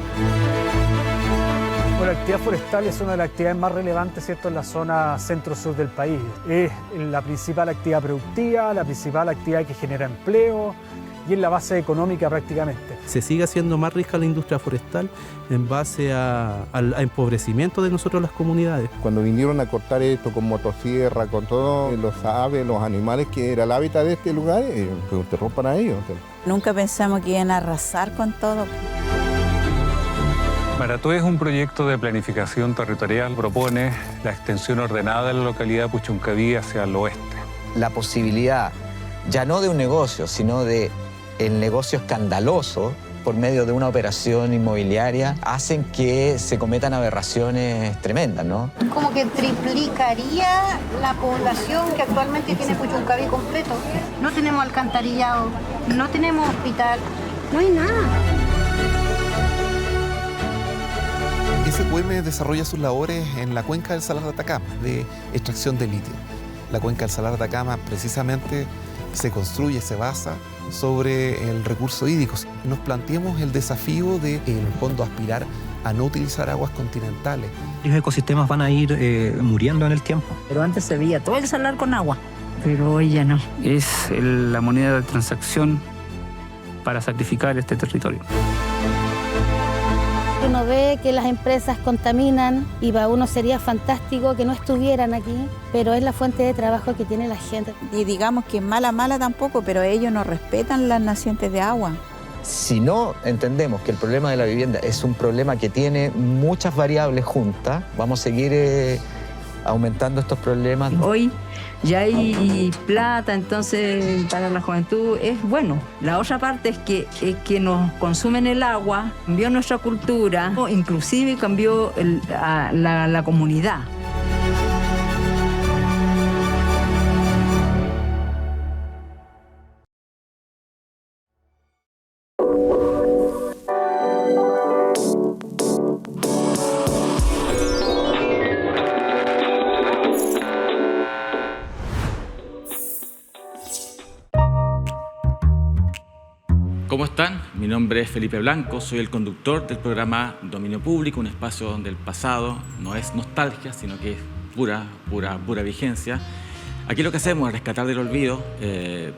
Speaker 9: Bueno, la actividad forestal es una de las actividades más relevantes, ¿cierto?, en la zona centro-sur del país. Es la principal actividad productiva, la principal actividad que genera empleo y es la base económica prácticamente.
Speaker 10: Se sigue haciendo más rica la industria forestal en base al empobrecimiento de nosotros las comunidades.
Speaker 11: Cuando vinieron a cortar esto con motosierra, con todos los aves, los animales que era el hábitat de este lugar, fue un terror para ellos.
Speaker 8: Nunca pensamos que iban a arrasar con todo.
Speaker 12: Maratú es un proyecto de planificación territorial, propone la extensión ordenada de la localidad de Puchuncaví hacia el oeste.
Speaker 13: La posibilidad, ya no de un negocio, sino de el negocio escandaloso por medio de una operación inmobiliaria, hacen que se cometan aberraciones tremendas, ¿no?
Speaker 14: Como que triplicaría la población que actualmente tiene Puchuncaví completo. No tenemos alcantarillado, no tenemos hospital, no hay nada.
Speaker 15: SQM desarrolla sus labores en la cuenca del Salar de Atacama, de extracción de litio. La cuenca del Salar de Atacama precisamente se construye, se basa sobre el recurso hídrico. Nos planteamos el desafío de, en el fondo, aspirar a no utilizar aguas continentales.
Speaker 16: Los ecosistemas van a ir muriendo en el tiempo.
Speaker 8: Pero antes se veía todo el salar con agua, pero hoy ya no.
Speaker 17: Es la moneda de transacción para sacrificar este territorio.
Speaker 18: Uno ve que las empresas contaminan y para uno sería fantástico que no estuvieran aquí, pero es la fuente de trabajo que tiene la gente.
Speaker 8: Y digamos que mala tampoco, pero ellos no respetan las nacientes de agua.
Speaker 13: Si no entendemos que el problema de la vivienda es un problema que tiene muchas variables juntas, vamos a seguir aumentando estos problemas.
Speaker 19: Hoy ya hay plata, entonces para la juventud es bueno. La otra parte es que nos consumen el agua, cambió nuestra cultura, inclusive cambió la comunidad.
Speaker 20: ¿Cómo están? Mi nombre es Felipe Blanco, soy el conductor del programa Dominio Público, un espacio donde el pasado no es nostalgia, sino que es pura vigencia. Aquí lo que hacemos es rescatar del olvido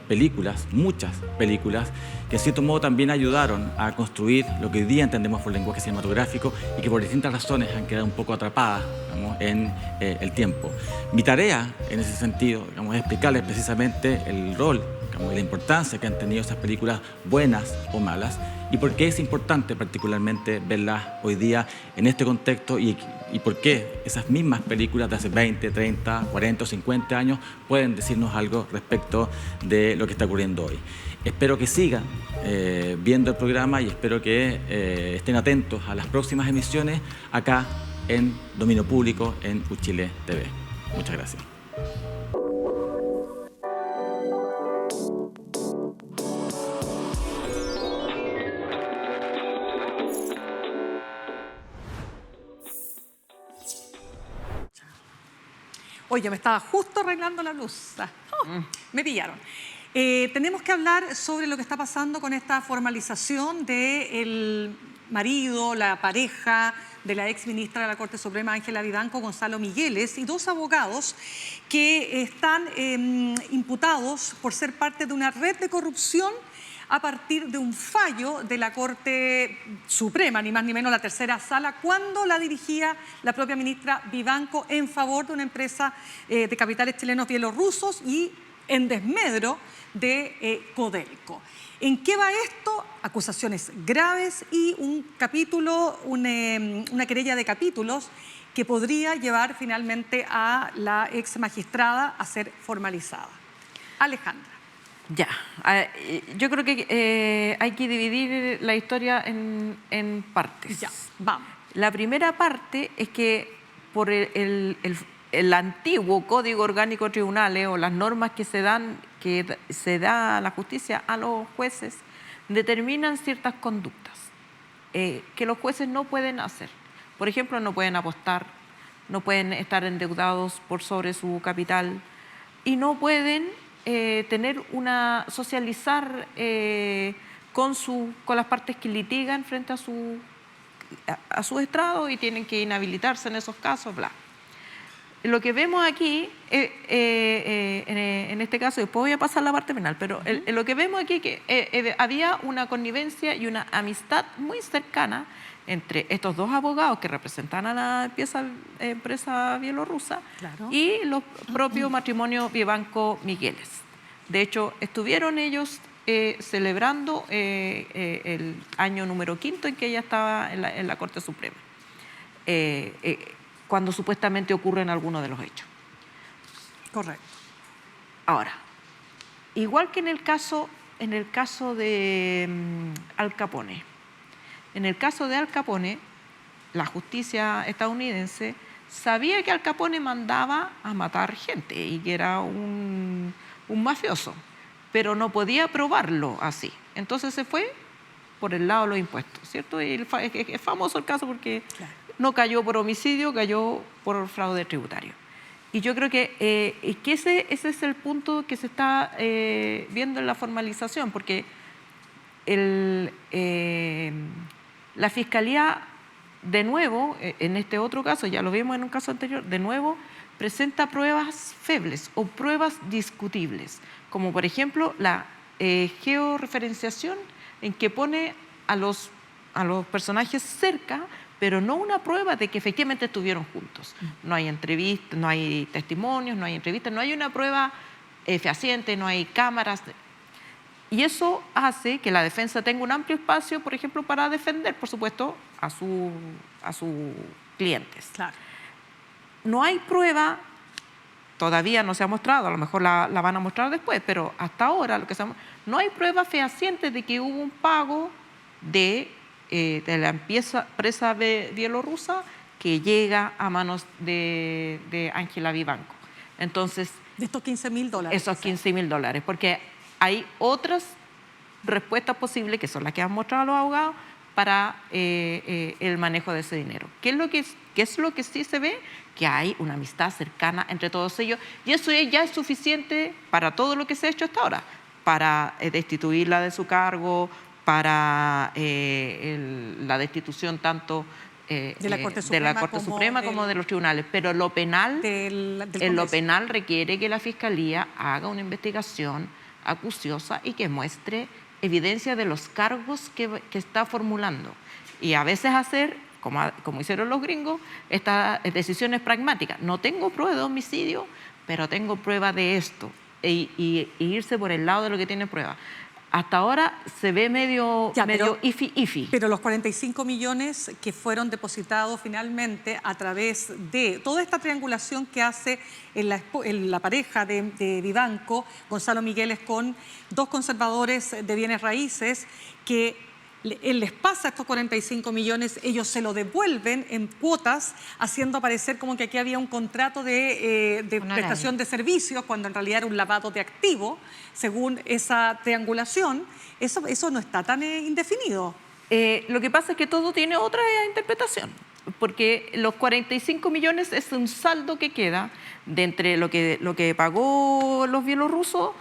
Speaker 20: películas, muchas películas, que en cierto modo también ayudaron a construir lo que hoy día entendemos por lenguaje cinematográfico y que por distintas razones han quedado un poco atrapadas, digamos, en el tiempo. Mi tarea en ese sentido, digamos, es explicarles precisamente el rol y la importancia que han tenido esas películas, buenas o malas, y por qué es importante particularmente verlas hoy día en este contexto y por qué esas mismas películas de hace 20, 30, 40 o 50 años pueden decirnos algo respecto de lo que está ocurriendo hoy. Espero que sigan viendo el programa y espero que estén atentos a las próximas emisiones acá en Dominio Público en Uchile TV. Muchas gracias.
Speaker 2: Oye, me estaba justo arreglando la luz. Me pillaron. Tenemos que hablar sobre lo que está pasando con esta formalización del marido, la pareja de la ex ministra de la Corte Suprema, Ángela Vivanco, Gonzalo Migueles, y dos abogados que están imputados por ser parte de una red de corrupción a partir de un fallo de la Corte Suprema, ni más ni menos la tercera sala, cuando la dirigía la propia ministra Vivanco en favor de una empresa de capitales chilenos bielorrusos y en desmedro de Codelco. ¿En qué va esto? Acusaciones graves y un capítulo, una querella de capítulos que podría llevar finalmente a la ex magistrada a ser formalizada. Alejandra.
Speaker 3: Ya, yo creo que hay que dividir la historia en partes.
Speaker 2: Ya, vamos.
Speaker 3: La primera parte es que por el antiguo Código Orgánico de Tribunales o las normas que se da a la justicia a los jueces determinan ciertas conductas que los jueces no pueden hacer. Por ejemplo, no pueden apostar, no pueden estar endeudados por sobre su capital y no pueden socializar con las partes que litigan frente a su estrado y tienen que inhabilitarse en esos casos, bla. Lo que vemos aquí, en este caso, después voy a pasar a la parte penal, pero lo que vemos aquí es que había una connivencia y una amistad muy cercana entre estos dos abogados que representan a la empresa bielorrusa y los propios matrimonios Vivanco-Migueles. De hecho, estuvieron ellos celebrando el año número 5 en que ella estaba en la Corte Suprema, cuando supuestamente ocurren algunos de los hechos.
Speaker 2: Correcto.
Speaker 3: Ahora, igual que en el caso de Al Capone. En el caso de Al Capone, la justicia estadounidense sabía que Al Capone mandaba a matar gente y que era un mafioso, pero no podía probarlo así. Entonces se fue por el lado de los impuestos, ¿cierto? Y es famoso el caso porque no cayó por homicidio, cayó por fraude tributario. Y yo creo que ese es el punto que se está viendo en la formalización, porque la Fiscalía, de nuevo, en este otro caso, ya lo vimos en un caso anterior, de nuevo presenta pruebas febles o pruebas discutibles, como por ejemplo la georreferenciación en que pone a los personajes cerca, pero no una prueba de que efectivamente estuvieron juntos. No hay entrevistas, no hay testimonios, no hay entrevistas, no hay una prueba fehaciente, no hay cámaras. Y eso hace que la defensa tenga un amplio espacio, por ejemplo, para defender, por supuesto, a sus clientes.
Speaker 2: Claro.
Speaker 3: No hay prueba, todavía no se ha mostrado, a lo mejor la van a mostrar después, pero hasta ahora no hay prueba fehaciente de que hubo un pago de la empresa bielorrusa que llega a manos de Ángela Vivanco. Entonces,
Speaker 2: de estos $15.000.
Speaker 3: Esos $15.000, porque hay otras respuestas posibles, que son las que han mostrado los abogados, para el manejo de ese dinero. ¿Qué es lo que sí se ve? Que hay una amistad cercana entre todos ellos, y eso ya es suficiente para todo lo que se ha hecho hasta ahora, para destituirla de su cargo, para la destitución tanto de la Corte Suprema como de los tribunales. Pero lo penal, lo penal requiere que la Fiscalía haga una investigación acuciosa y que muestre evidencia de los cargos que está formulando. Y a veces hacer, como hicieron los gringos, estas decisiones pragmáticas. No tengo prueba de homicidio, pero tengo prueba de esto. Y irse por el lado de lo que tiene prueba. Hasta ahora se ve medio ifi.
Speaker 2: Pero los 45 millones que fueron depositados finalmente a través de toda esta triangulación que hace en la pareja de Vivanco, Gonzalo Migueles, con dos conservadores de bienes raíces, que él les pasa estos 45 millones, ellos se lo devuelven en cuotas, haciendo aparecer como que aquí había un contrato de prestación de servicios, cuando en realidad era un lavado de activos, según esa triangulación. Eso no está tan indefinido.
Speaker 3: Lo que pasa es que todo tiene otra interpretación, porque los 45 millones es un saldo que queda de entre lo que pagó los bielorrusos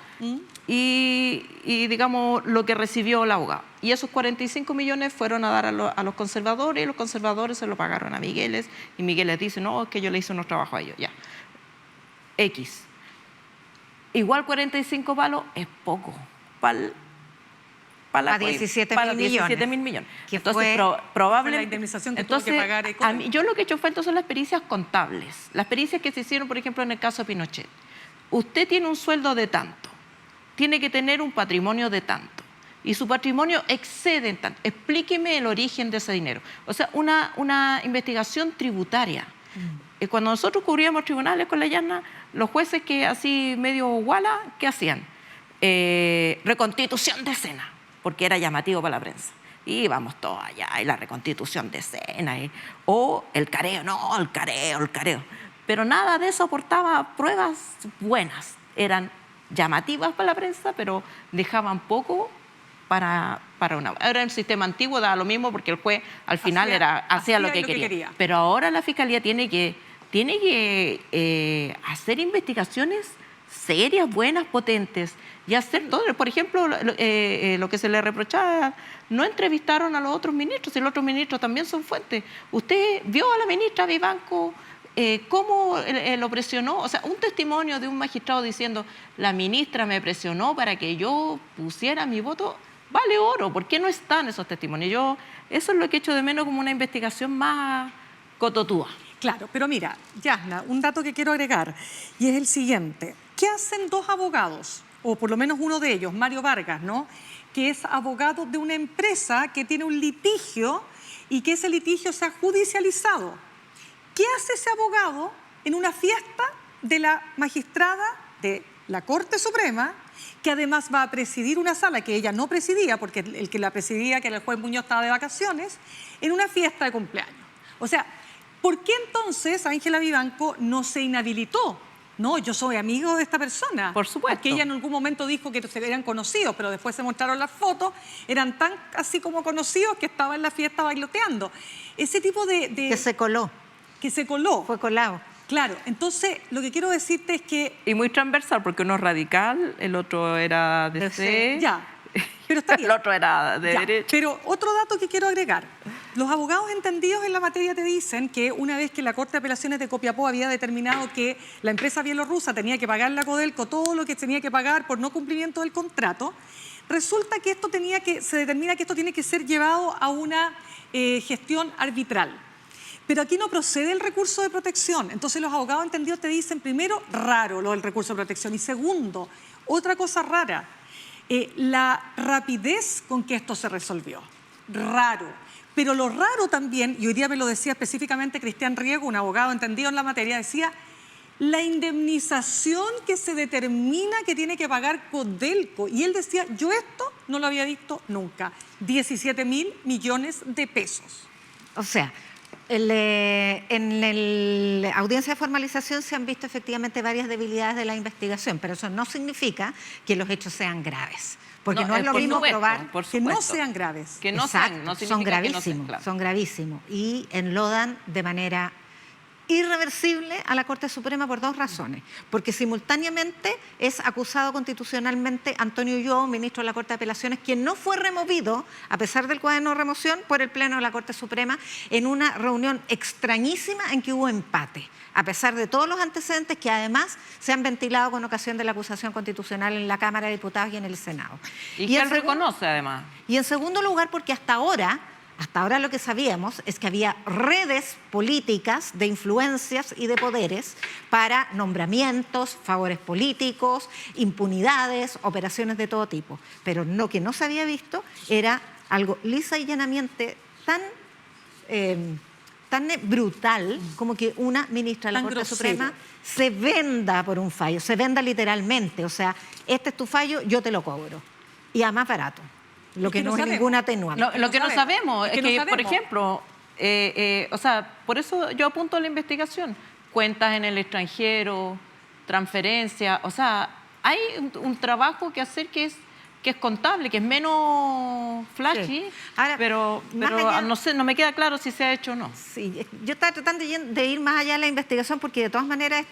Speaker 3: y digamos, lo que recibió el abogado. Y esos 45 millones fueron a dar a los conservadores, y los conservadores se lo pagaron a Migueles, y Migueles dice, no, es que yo le hice unos trabajos a ellos, ya. X. Igual 45 palos es poco para 17.000 millones. Entonces, probablemente
Speaker 2: la indemnización que tuvo que pagar.
Speaker 3: Yo lo que he hecho fue entonces las pericias contables, las pericias que se hicieron, por ejemplo, en el caso de Pinochet. Usted tiene un sueldo de tanto, tiene que tener un patrimonio de tanto, y su patrimonio excede en tanto. Explíqueme el origen de ese dinero. O sea, una investigación tributaria. Cuando nosotros cubríamos tribunales con la llana, los jueces que así medio guala, ¿qué hacían? Reconstitución de escena, porque era llamativo para la prensa. Y íbamos todos allá, y la reconstitución de escena, o el careo, no, el careo. pero nada de eso aportaba pruebas buenas. Eran llamativas para la prensa, pero dejaban poco para una... Era el sistema antiguo, daba lo mismo porque el juez al final hacía lo que quería. Pero ahora la Fiscalía tiene que hacer investigaciones serias, buenas, potentes, y hacer todo. Por ejemplo, lo que se le reprochaba, no entrevistaron a los otros ministros, y los otros ministros también son fuentes. Usted vio a la ministra Vivanco cómo lo presionó, o sea, un testimonio de un magistrado diciendo, la ministra me presionó para que yo pusiera mi voto, vale oro. ¿Por qué no están esos testimonios? Eso es lo que he hecho de menos, como una investigación más cototúa.
Speaker 2: Claro, pero mira, Yasna, un dato que quiero agregar, y es el siguiente. ¿Qué hacen dos abogados, o por lo menos uno de ellos, Mario Vargas, ¿no?, que es abogado de una empresa que tiene un litigio y que ese litigio se ha judicializado? ¿Qué hace ese abogado en una fiesta de la magistrada de la Corte Suprema, que además va a presidir una sala que ella no presidía, porque el que la presidía, que era el juez Muñoz, estaba de vacaciones, en una fiesta de cumpleaños? O sea, ¿por qué entonces Ángela Vivanco no se inhabilitó? No, yo soy amigo de esta persona. Por supuesto. Porque ella en algún momento dijo que se eran conocidos, pero después se mostraron las fotos, eran tan así como conocidos que estaba en la fiesta bailoteando. Ese tipo de...
Speaker 4: Que se coló.
Speaker 2: Que se coló.
Speaker 4: Fue colado.
Speaker 2: Claro, entonces lo que quiero decirte es que...
Speaker 3: Y muy transversal, porque uno es radical, el otro era de C.
Speaker 2: Ya, pero está bien.
Speaker 3: El otro era de derecha.
Speaker 2: Pero otro dato que quiero agregar. Los abogados entendidos en la materia te dicen que una vez que la Corte de Apelaciones de Copiapó había determinado que la empresa bielorrusa tenía que pagarle a Codelco todo lo que tenía que pagar por no cumplimiento del contrato, resulta que se determina que esto tiene que ser llevado a una gestión arbitral. Pero aquí no procede el recurso de protección. Entonces los abogados entendidos te dicen, primero, raro lo del recurso de protección, y segundo, otra cosa rara, la rapidez con que esto se resolvió. Raro. Pero lo raro también, y hoy día me lo decía específicamente Cristian Riego, un abogado entendido en la materia, decía, la indemnización que se determina que tiene que pagar Codelco. Y él decía, yo esto no lo había visto nunca. 17.000 millones de pesos.
Speaker 4: O sea, en la audiencia de formalización se han visto efectivamente varias debilidades de la investigación, pero eso no significa que los hechos sean graves. Porque no es lo mismo probar
Speaker 2: que no sean graves.
Speaker 3: Que no sean, no
Speaker 4: son gravísimos,
Speaker 3: que no sean, claro.
Speaker 4: Son gravísimos. Y enlodan de manera irreversible a la Corte Suprema por dos razones. Porque simultáneamente es acusado constitucionalmente Antonio Ulloa, ministro de la Corte de Apelaciones, quien no fue removido, a pesar del cuaderno de remoción, por el Pleno de la Corte Suprema en una reunión extrañísima en que hubo empate, a pesar de todos los antecedentes que además se han ventilado con ocasión de la acusación constitucional en la Cámara de Diputados y en el Senado.
Speaker 3: Y que él reconoce además.
Speaker 4: Y en segundo lugar porque hasta ahora lo que sabíamos es que había redes políticas de influencias y de poderes para nombramientos, favores políticos, impunidades, operaciones de todo tipo. Pero lo que no se había visto era algo lisa y llanamente tan brutal como que una ministra de la Corte Suprema se venda por un fallo, se venda literalmente. O sea, este es tu fallo, yo te lo cobro. Y a más barato. Lo que no es ningún atenuante.
Speaker 3: Lo que no sabemos es que, por ejemplo, o sea, por eso yo apunto a la investigación. Cuentas en el extranjero, transferencias, o sea, hay un trabajo que hacer que es contable, que es menos flashy, sí. Ahora, pero no sé, no me queda claro si se ha hecho o no.
Speaker 4: Sí, yo estaba tratando de ir más allá de la investigación porque de todas maneras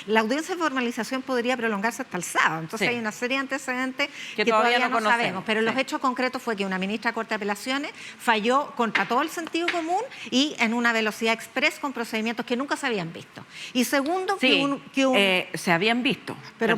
Speaker 4: la audiencia de formalización podría prolongarse hasta el sábado. Entonces hay una serie de antecedentes que todavía no sabemos. Pero los hechos concretos fue que una ministra de Corte de Apelaciones falló contra todo el sentido común y en una velocidad express con procedimientos que nunca se habían visto. Y segundo,
Speaker 3: se habían visto.
Speaker 4: Pero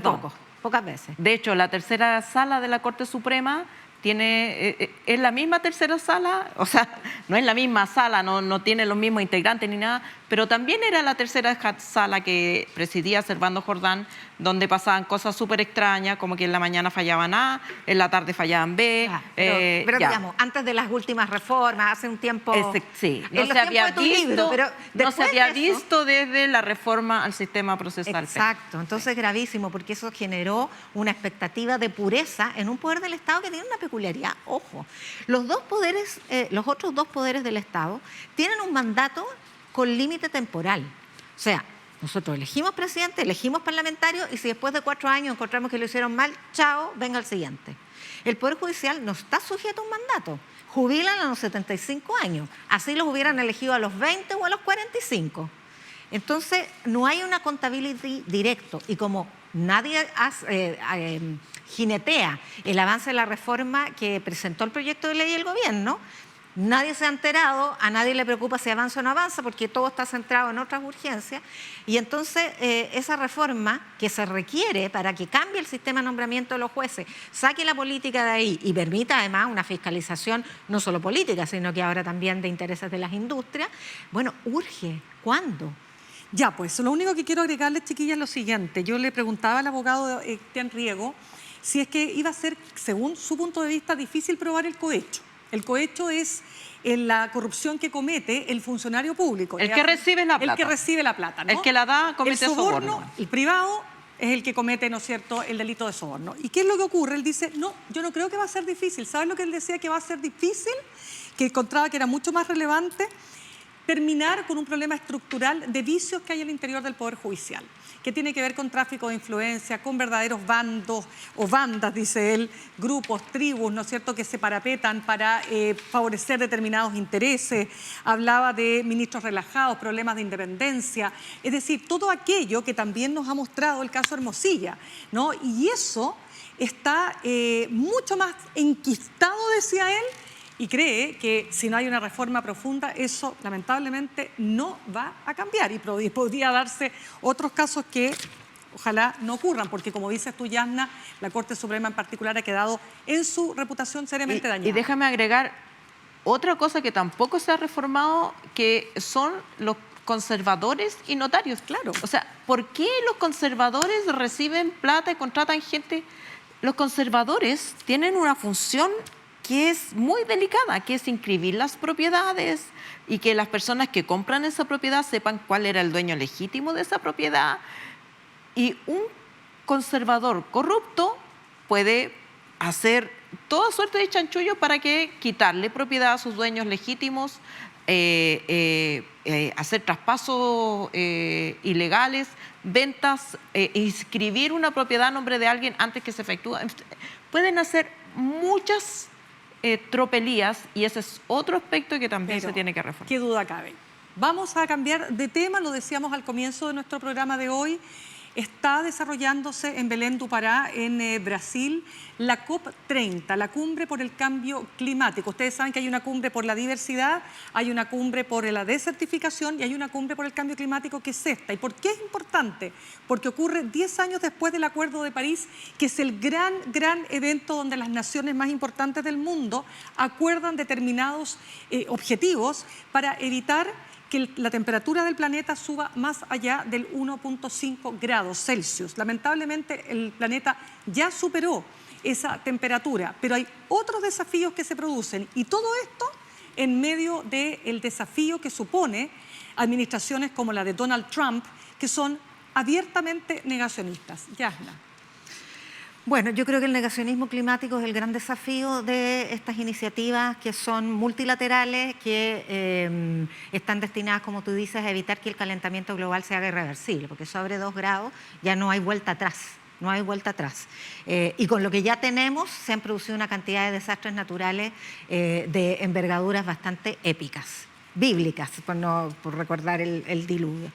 Speaker 4: pocas veces.
Speaker 3: De hecho, la tercera sala de la Corte Suprema es la misma tercera sala, o sea, no es la misma sala, no tiene los mismos integrantes ni nada, pero también era la tercera sala que presidía Servando Jordán, donde pasaban cosas súper extrañas, como que en la mañana fallaban A, en la tarde fallaban B.
Speaker 4: Pero digamos, antes de las últimas reformas, hace un tiempo...
Speaker 3: Sí, no se había visto desde la reforma al sistema procesal.
Speaker 4: Exacto, entonces gravísimo, porque eso generó una expectativa de pureza en un poder del Estado que tiene una peculiaridad. Ojo, los otros dos poderes del Estado tienen un mandato con límite temporal. O sea, Nosotros elegimos presidente, elegimos parlamentarios y si después de 4 años encontramos que lo hicieron mal, chao, venga el siguiente. El Poder Judicial no está sujeto a un mandato. Jubilan a los 75 años. Así los hubieran elegido a los 20 o a los 45. Entonces, no hay una accountability directo. Y como nadie jinetea el avance de la reforma que presentó el proyecto de ley el gobierno, nadie se ha enterado, a nadie le preocupa si avanza o no avanza, porque todo está centrado en otras urgencias. Y entonces esa reforma que se requiere para que cambie el sistema de nombramiento de los jueces, saque la política de ahí y permita además una fiscalización no solo política, sino que ahora también de intereses de las industrias, bueno, urge. ¿Cuándo?
Speaker 2: Ya, pues lo único que quiero agregarles, chiquillas, es lo siguiente. Yo le preguntaba al abogado Cristian Riego si es que iba a ser, según su punto de vista, difícil probar el cohecho. El cohecho es la corrupción que comete el funcionario público.
Speaker 3: El que recibe la plata.
Speaker 2: El que recibe la plata, ¿no?
Speaker 3: El que la da comete soborno.
Speaker 2: El privado es el que comete, ¿no es cierto?, el delito de soborno. ¿Y qué es lo que ocurre? Él dice, no, yo no creo que va a ser difícil. ¿Sabes lo que él decía que va a ser difícil? Que encontraba que era mucho más relevante terminar con un problema estructural de vicios que hay al interior del Poder Judicial, que tiene que ver con tráfico de influencia, con verdaderos bandos o bandas, dice él, grupos, tribus, ¿no es cierto?, que se parapetan para favorecer determinados intereses. Hablaba de ministros relajados, problemas de independencia, es decir, todo aquello que también nos ha mostrado el caso Hermosilla, ¿no? Y eso está mucho más enquistado, decía él, y cree que si no hay una reforma profunda, eso lamentablemente no va a cambiar. Y podría darse otros casos que ojalá no ocurran, porque como dices tú, Yasna, la Corte Suprema en particular ha quedado en su reputación seriamente dañada.
Speaker 3: Y déjame agregar otra cosa que tampoco se ha reformado, que son los conservadores y notarios.
Speaker 2: Claro.
Speaker 3: O sea, ¿por qué los conservadores reciben plata y contratan gente? Los conservadores tienen una función que es muy delicada, que es inscribir las propiedades y que las personas que compran esa propiedad sepan cuál era el dueño legítimo de esa propiedad. Y un conservador corrupto puede hacer toda suerte de chanchullo para que quitarle propiedad a sus dueños legítimos, hacer traspasos ilegales, ventas, inscribir una propiedad a nombre de alguien antes que se efectúe. Pueden hacer muchas tropelías y ese es otro aspecto que también se tiene que reformar.
Speaker 2: Qué duda cabe. Vamos a cambiar de tema, lo decíamos al comienzo de nuestro programa de hoy. Está desarrollándose en Belém do Pará, en Brasil, la COP30, la cumbre por el cambio climático. Ustedes saben que hay una cumbre por la diversidad, hay una cumbre por la desertificación y hay una cumbre por el cambio climático que es esta. ¿Y por qué es importante? Porque ocurre 10 años después del Acuerdo de París, que es el gran evento donde las naciones más importantes del mundo acuerdan determinados objetivos para evitar que la temperatura del planeta suba más allá del 1.5 grados Celsius. Lamentablemente el planeta ya superó esa temperatura, pero hay otros desafíos que se producen y todo esto en medio del desafío que supone administraciones como la de Donald Trump, que son abiertamente negacionistas. Yasna.
Speaker 4: Bueno, yo creo que el negacionismo climático es el gran desafío de estas iniciativas que son multilaterales, que están destinadas, como tú dices, a evitar que el calentamiento global se haga irreversible, porque sobre 2 grados ya no hay vuelta atrás. No hay vuelta atrás. Y con lo que ya tenemos se han producido una cantidad de desastres naturales de envergaduras bastante épicas, bíblicas, por recordar el diluvio.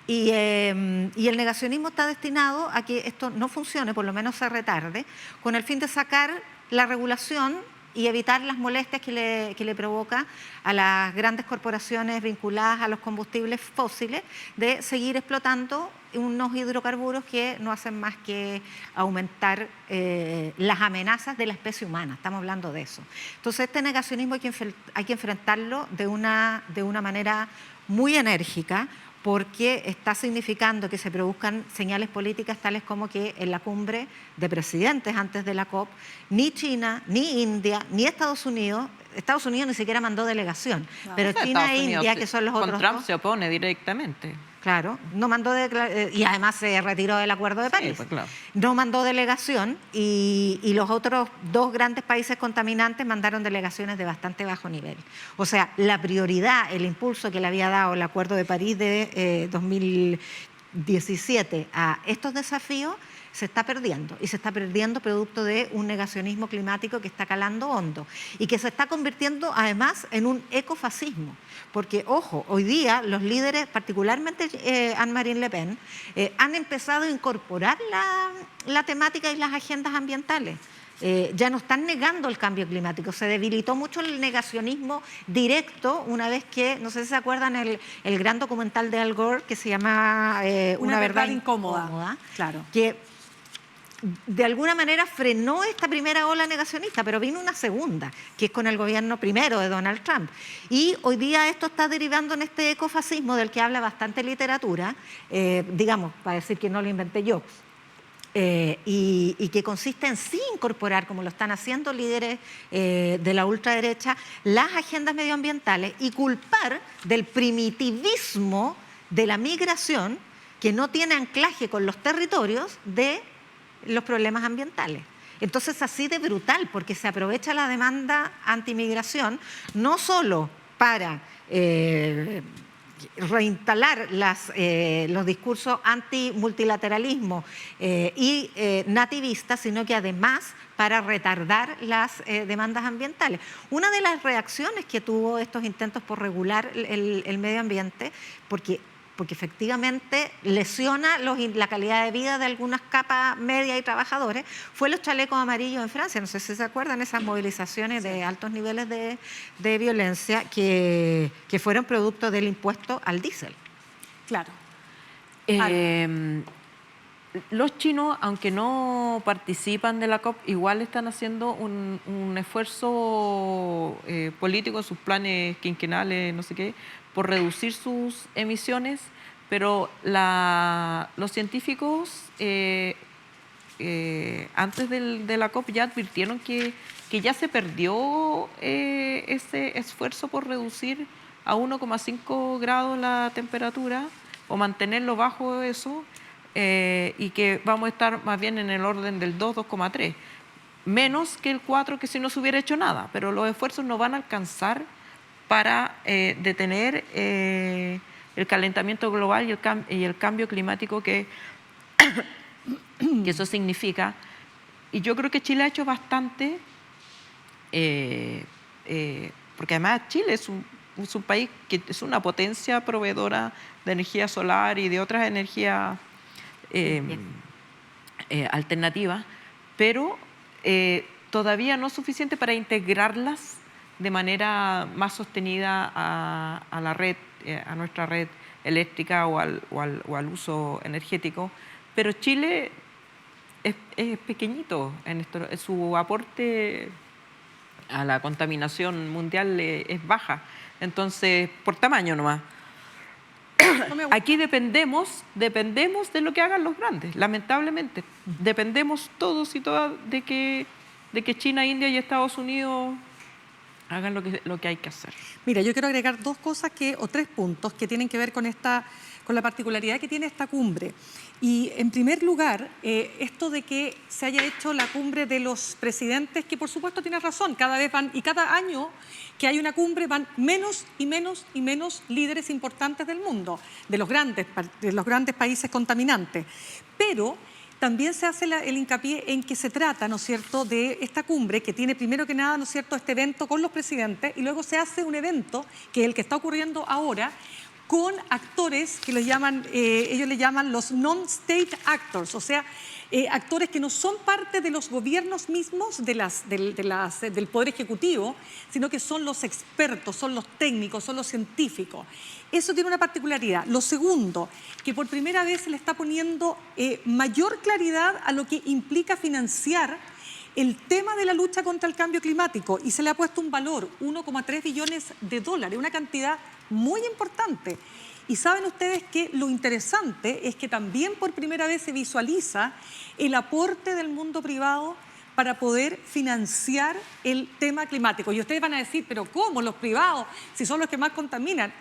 Speaker 4: Y el negacionismo está destinado a que esto no funcione, por lo menos se retarde, con el fin de sacar la regulación y evitar las molestias que le provoca a las grandes corporaciones vinculadas a los combustibles fósiles de seguir explotando unos hidrocarburos que no hacen más que aumentar las amenazas de la especie humana. Estamos hablando de eso. Entonces, este negacionismo hay que enfrentarlo de una manera muy enérgica, porque está significando que se produzcan señales políticas tales como que en la cumbre de presidentes antes de la COP, ni China, ni India, ni Estados Unidos ni siquiera mandó delegación, pero China e India, que son los otros
Speaker 3: con Trump
Speaker 4: dos,
Speaker 3: se opone directamente.
Speaker 4: Claro, no mandó y además se retiró del Acuerdo de París.
Speaker 3: Sí, pues claro.
Speaker 4: No mandó delegación y los otros 2 grandes países contaminantes mandaron delegaciones de bastante bajo nivel. O sea, la prioridad, el impulso que le había dado el Acuerdo de París de 17 a estos desafíos se está perdiendo, y se está perdiendo producto de un negacionismo climático que está calando hondo y que se está convirtiendo además en un ecofascismo. Porque, ojo, hoy día los líderes, particularmente Anne-Marine Le Pen, han empezado a incorporar la temática y las agendas ambientales. Ya no están negando el cambio climático. Se debilitó mucho el negacionismo directo una vez que, no sé si se acuerdan, el gran documental de Al Gore que se llama Una verdad incómoda,
Speaker 2: claro,
Speaker 4: que de alguna manera frenó esta primera ola negacionista, pero vino una segunda, que es con el gobierno primero de Donald Trump. Y hoy día esto está derivando en este ecofascismo del que habla bastante literatura, digamos, para decir que no lo inventé yo. Y que consiste en sí incorporar, como lo están haciendo líderes de la ultraderecha, las agendas medioambientales y culpar del primitivismo de la migración que no tiene anclaje con los territorios de los problemas ambientales. Entonces, así de brutal, porque se aprovecha la demanda antimigración no solo para reinstalar los discursos anti-multilateralismo y nativistas, sino que además para retardar las demandas ambientales. Una de las reacciones que tuvo estos intentos por regular el medio ambiente, porque efectivamente lesiona la calidad de vida de algunas capas medias y trabajadores, fue los chalecos amarillos en Francia. No sé si se acuerdan esas movilizaciones de altos niveles de violencia que fueron producto del impuesto al diésel.
Speaker 2: Claro.
Speaker 3: Los chinos, aunque no participan de la COP, igual están haciendo un esfuerzo político en sus planes quinquenales, no sé qué, por reducir sus emisiones, pero los científicos antes de la COP ya advirtieron que ya se perdió ese esfuerzo por reducir a 1,5 grados la temperatura o mantenerlo bajo eso, y que vamos a estar más bien en el orden del 2,3, menos que el 4 que si no se hubiera hecho nada, pero los esfuerzos no van a alcanzar para detener el calentamiento global y el cambio climático que eso significa. Y yo creo que Chile ha hecho bastante, porque además Chile es un país que es una potencia proveedora de energía solar y de otras energías alternativas, pero todavía no es suficiente para integrarlas de manera más sostenida a la red, a nuestra red eléctrica o al uso energético. Pero Chile es pequeñito en esto, su aporte a la contaminación mundial es baja, entonces por tamaño nomás. Aquí dependemos de lo que hagan los grandes, lamentablemente. Dependemos todos y todas de que China, India y Estados Unidos hagan lo que hay que hacer.
Speaker 2: Mira, yo quiero agregar dos cosas o tres puntos que tienen que ver con la particularidad que tiene esta cumbre. Y en primer lugar, esto de que se haya hecho la cumbre de los presidentes, que por supuesto tienes razón, cada vez van, y cada año que hay una cumbre van menos y menos y menos líderes importantes del mundo, de los grandes países contaminantes. Pero también se hace el hincapié en que se trata, ¿no es cierto?, de esta cumbre que tiene primero que nada, ¿no es cierto?, este evento con los presidentes, y luego se hace un evento, que es el que está ocurriendo ahora, con actores que ellos le llaman los non-state actors, o sea, actores que no son parte de los gobiernos mismos del Poder Ejecutivo, sino que son los expertos, son los técnicos, son los científicos. Eso tiene una particularidad. Lo segundo, que por primera vez se le está poniendo mayor claridad a lo que implica financiar el tema de la lucha contra el cambio climático, y se le ha puesto un valor, 1,3 billones de dólares, una cantidad muy importante. Y saben ustedes que lo interesante es que también por primera vez se visualiza el aporte del mundo privado para poder financiar el tema climático. Y ustedes van a decir, pero ¿cómo los privados, si son los que más contaminan?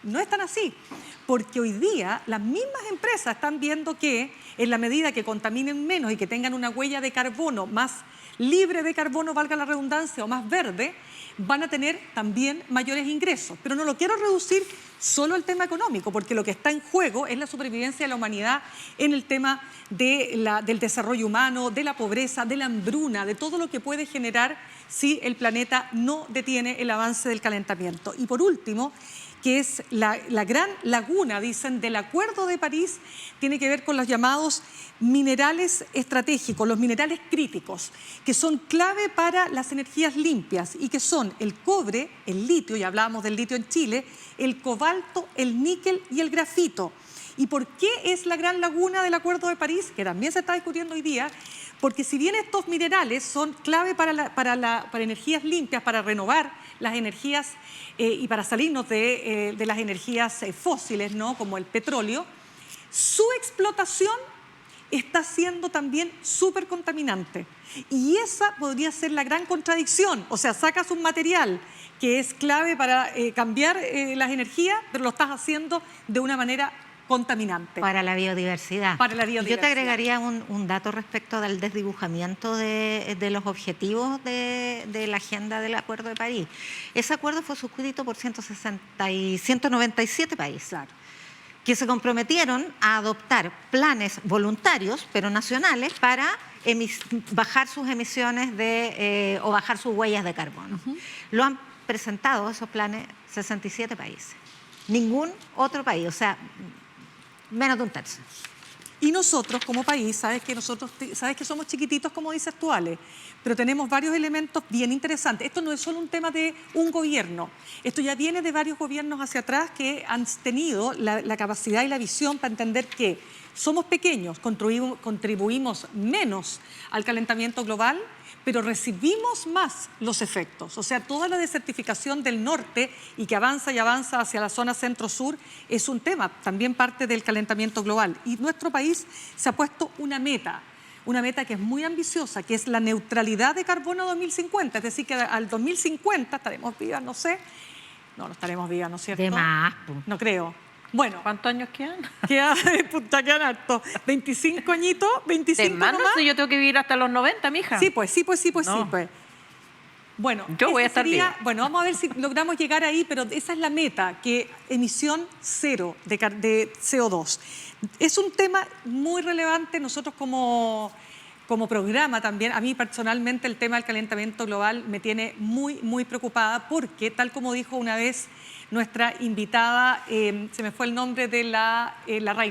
Speaker 2: No es tan así, porque hoy día las mismas empresas están viendo que en la medida que contaminen menos y que tengan una huella de carbono más libre de carbono, valga la redundancia, o más verde, van a tener también mayores ingresos. Pero no lo quiero reducir solo al tema económico, porque lo que está en juego es la supervivencia de la humanidad en el tema del desarrollo humano, de la pobreza, de la hambruna, de todo lo que puede generar si el planeta no detiene el avance del calentamiento. Y por último, que es la gran laguna, dicen, del Acuerdo de París, tiene que ver con los llamados minerales estratégicos, los minerales críticos, que son clave para las energías limpias y que son el cobre, el litio, ya hablábamos del litio en Chile, el cobalto, el níquel y el grafito. ¿Y por qué es la gran laguna del Acuerdo de París? Que también se está discutiendo hoy día, porque si bien estos minerales son clave para energías limpias, para renovar las energías y para salirnos de las energías fósiles, ¿no?, como el petróleo, su explotación está siendo también súper contaminante. Y esa podría ser la gran contradicción. O sea, sacas un material que es clave para cambiar las energías, pero lo estás haciendo de una manera contaminante.
Speaker 4: Para la biodiversidad.
Speaker 2: Para la biodiversidad.
Speaker 4: Yo te agregaría un dato respecto del desdibujamiento de los objetivos de la agenda del Acuerdo de París. Ese acuerdo fue suscrito por 197 países.
Speaker 2: Claro.
Speaker 4: Que se comprometieron a adoptar planes voluntarios, pero nacionales, para bajar sus emisiones o bajar sus huellas de carbono. Lo han presentado esos planes 67 países. Ningún otro país, o sea, menos de un tercio.
Speaker 2: Y nosotros como país, sabes que somos chiquititos, como dices tú, Ale, pero tenemos varios elementos bien interesantes. Esto no es solo un tema de un gobierno, esto ya viene de varios gobiernos hacia atrás que han tenido la capacidad y la visión para entender que somos pequeños, contribuimos menos al calentamiento global, pero recibimos más los efectos. O sea, toda la desertificación del norte y que avanza y avanza hacia la zona centro-sur es un tema, también parte del calentamiento global. Y nuestro país se ha puesto una meta que es muy ambiciosa, que es la neutralidad de carbono 2050. Es decir, que al 2050 estaremos vivas, no sé. No estaremos vivas, ¿no es cierto?
Speaker 4: De más.
Speaker 2: No creo. Bueno.
Speaker 3: ¿Cuántos años quedan?
Speaker 2: Quedan hartos. 25 añitos, 25
Speaker 3: de más,
Speaker 2: nomás.
Speaker 3: No sé, yo tengo que vivir hasta los 90, mija.
Speaker 2: Sí, pues. Bueno,
Speaker 3: yo voy a estar viva.
Speaker 2: Bueno, vamos a ver si logramos llegar ahí, pero esa es la meta, que emisión cero de CO2. Es un tema muy relevante. Nosotros como programa también, a mí personalmente el tema del calentamiento global me tiene muy, muy preocupada porque, tal como dijo una vez nuestra invitada, se me fue el nombre de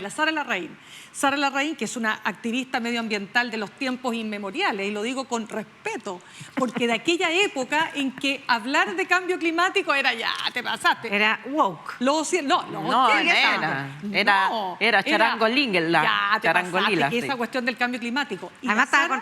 Speaker 2: Sara Larraín, que es una activista medioambiental de los tiempos inmemoriales, y lo digo con respeto, porque de aquella época en que hablar de cambio climático era ya, te pasaste.
Speaker 4: Era woke.
Speaker 2: Era
Speaker 3: charangolila.
Speaker 2: Charangolila, sí. Esa cuestión del cambio climático. Y
Speaker 4: además estaba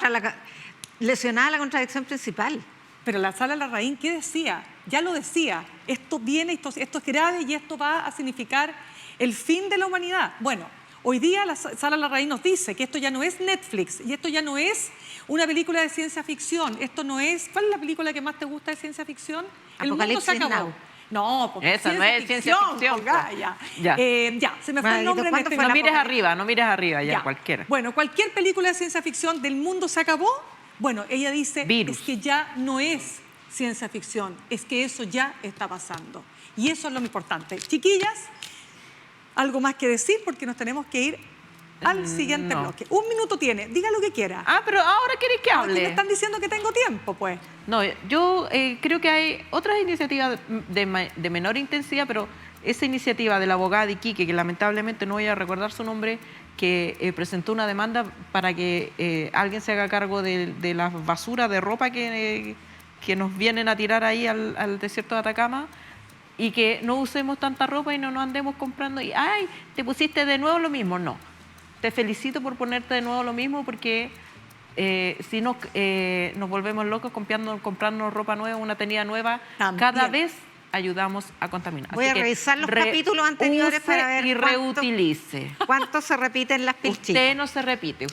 Speaker 4: lesionada la contradicción principal.
Speaker 2: Pero la Sara Larraín, ¿qué decía? Ya lo decía, esto viene, esto es grave y esto va a significar el fin de la humanidad. Bueno, hoy día la Sara Larraín nos dice que esto ya no es Netflix y esto ya no es una película de ciencia ficción. Esto no es... ¿Cuál es la película que más te gusta de ciencia ficción? El mundo se acabó.
Speaker 4: Now.
Speaker 2: No, porque
Speaker 3: esa no es ciencia ficción.
Speaker 2: Ya, se me fue el nombre.
Speaker 3: No mires arriba, ya, cualquiera.
Speaker 2: Bueno, cualquier película de ciencia ficción del mundo se acabó. Bueno, ella dice es que ya no es ciencia ficción, es que eso ya está pasando. Y eso es lo importante. Chiquillas, algo más que decir porque nos tenemos que ir al siguiente bloque. 1 minuto tiene, diga lo que quiera.
Speaker 3: Pero ahora queréis que hable.
Speaker 2: Me están diciendo que tengo tiempo, pues.
Speaker 3: No, yo creo que hay otras iniciativas de menor intensidad, pero esa iniciativa de la abogada de Iquique, que lamentablemente no voy a recordar su nombre, que presentó una demanda para que alguien se haga cargo de la basura de ropa que nos vienen a tirar ahí al desierto de Atacama, y que no usemos tanta ropa y no nos andemos comprando y ¡ay! Te pusiste de nuevo lo mismo. No, te felicito por ponerte de nuevo lo mismo, porque si no nos volvemos locos comprando ropa nueva, una tenida nueva, también. Cada vez ayudamos a contaminar.
Speaker 4: Voy a revisar los capítulos anteriores para ver
Speaker 3: y reutilice.
Speaker 4: ¿Cuánto se repiten las pilchitas?
Speaker 3: Usted no se repite.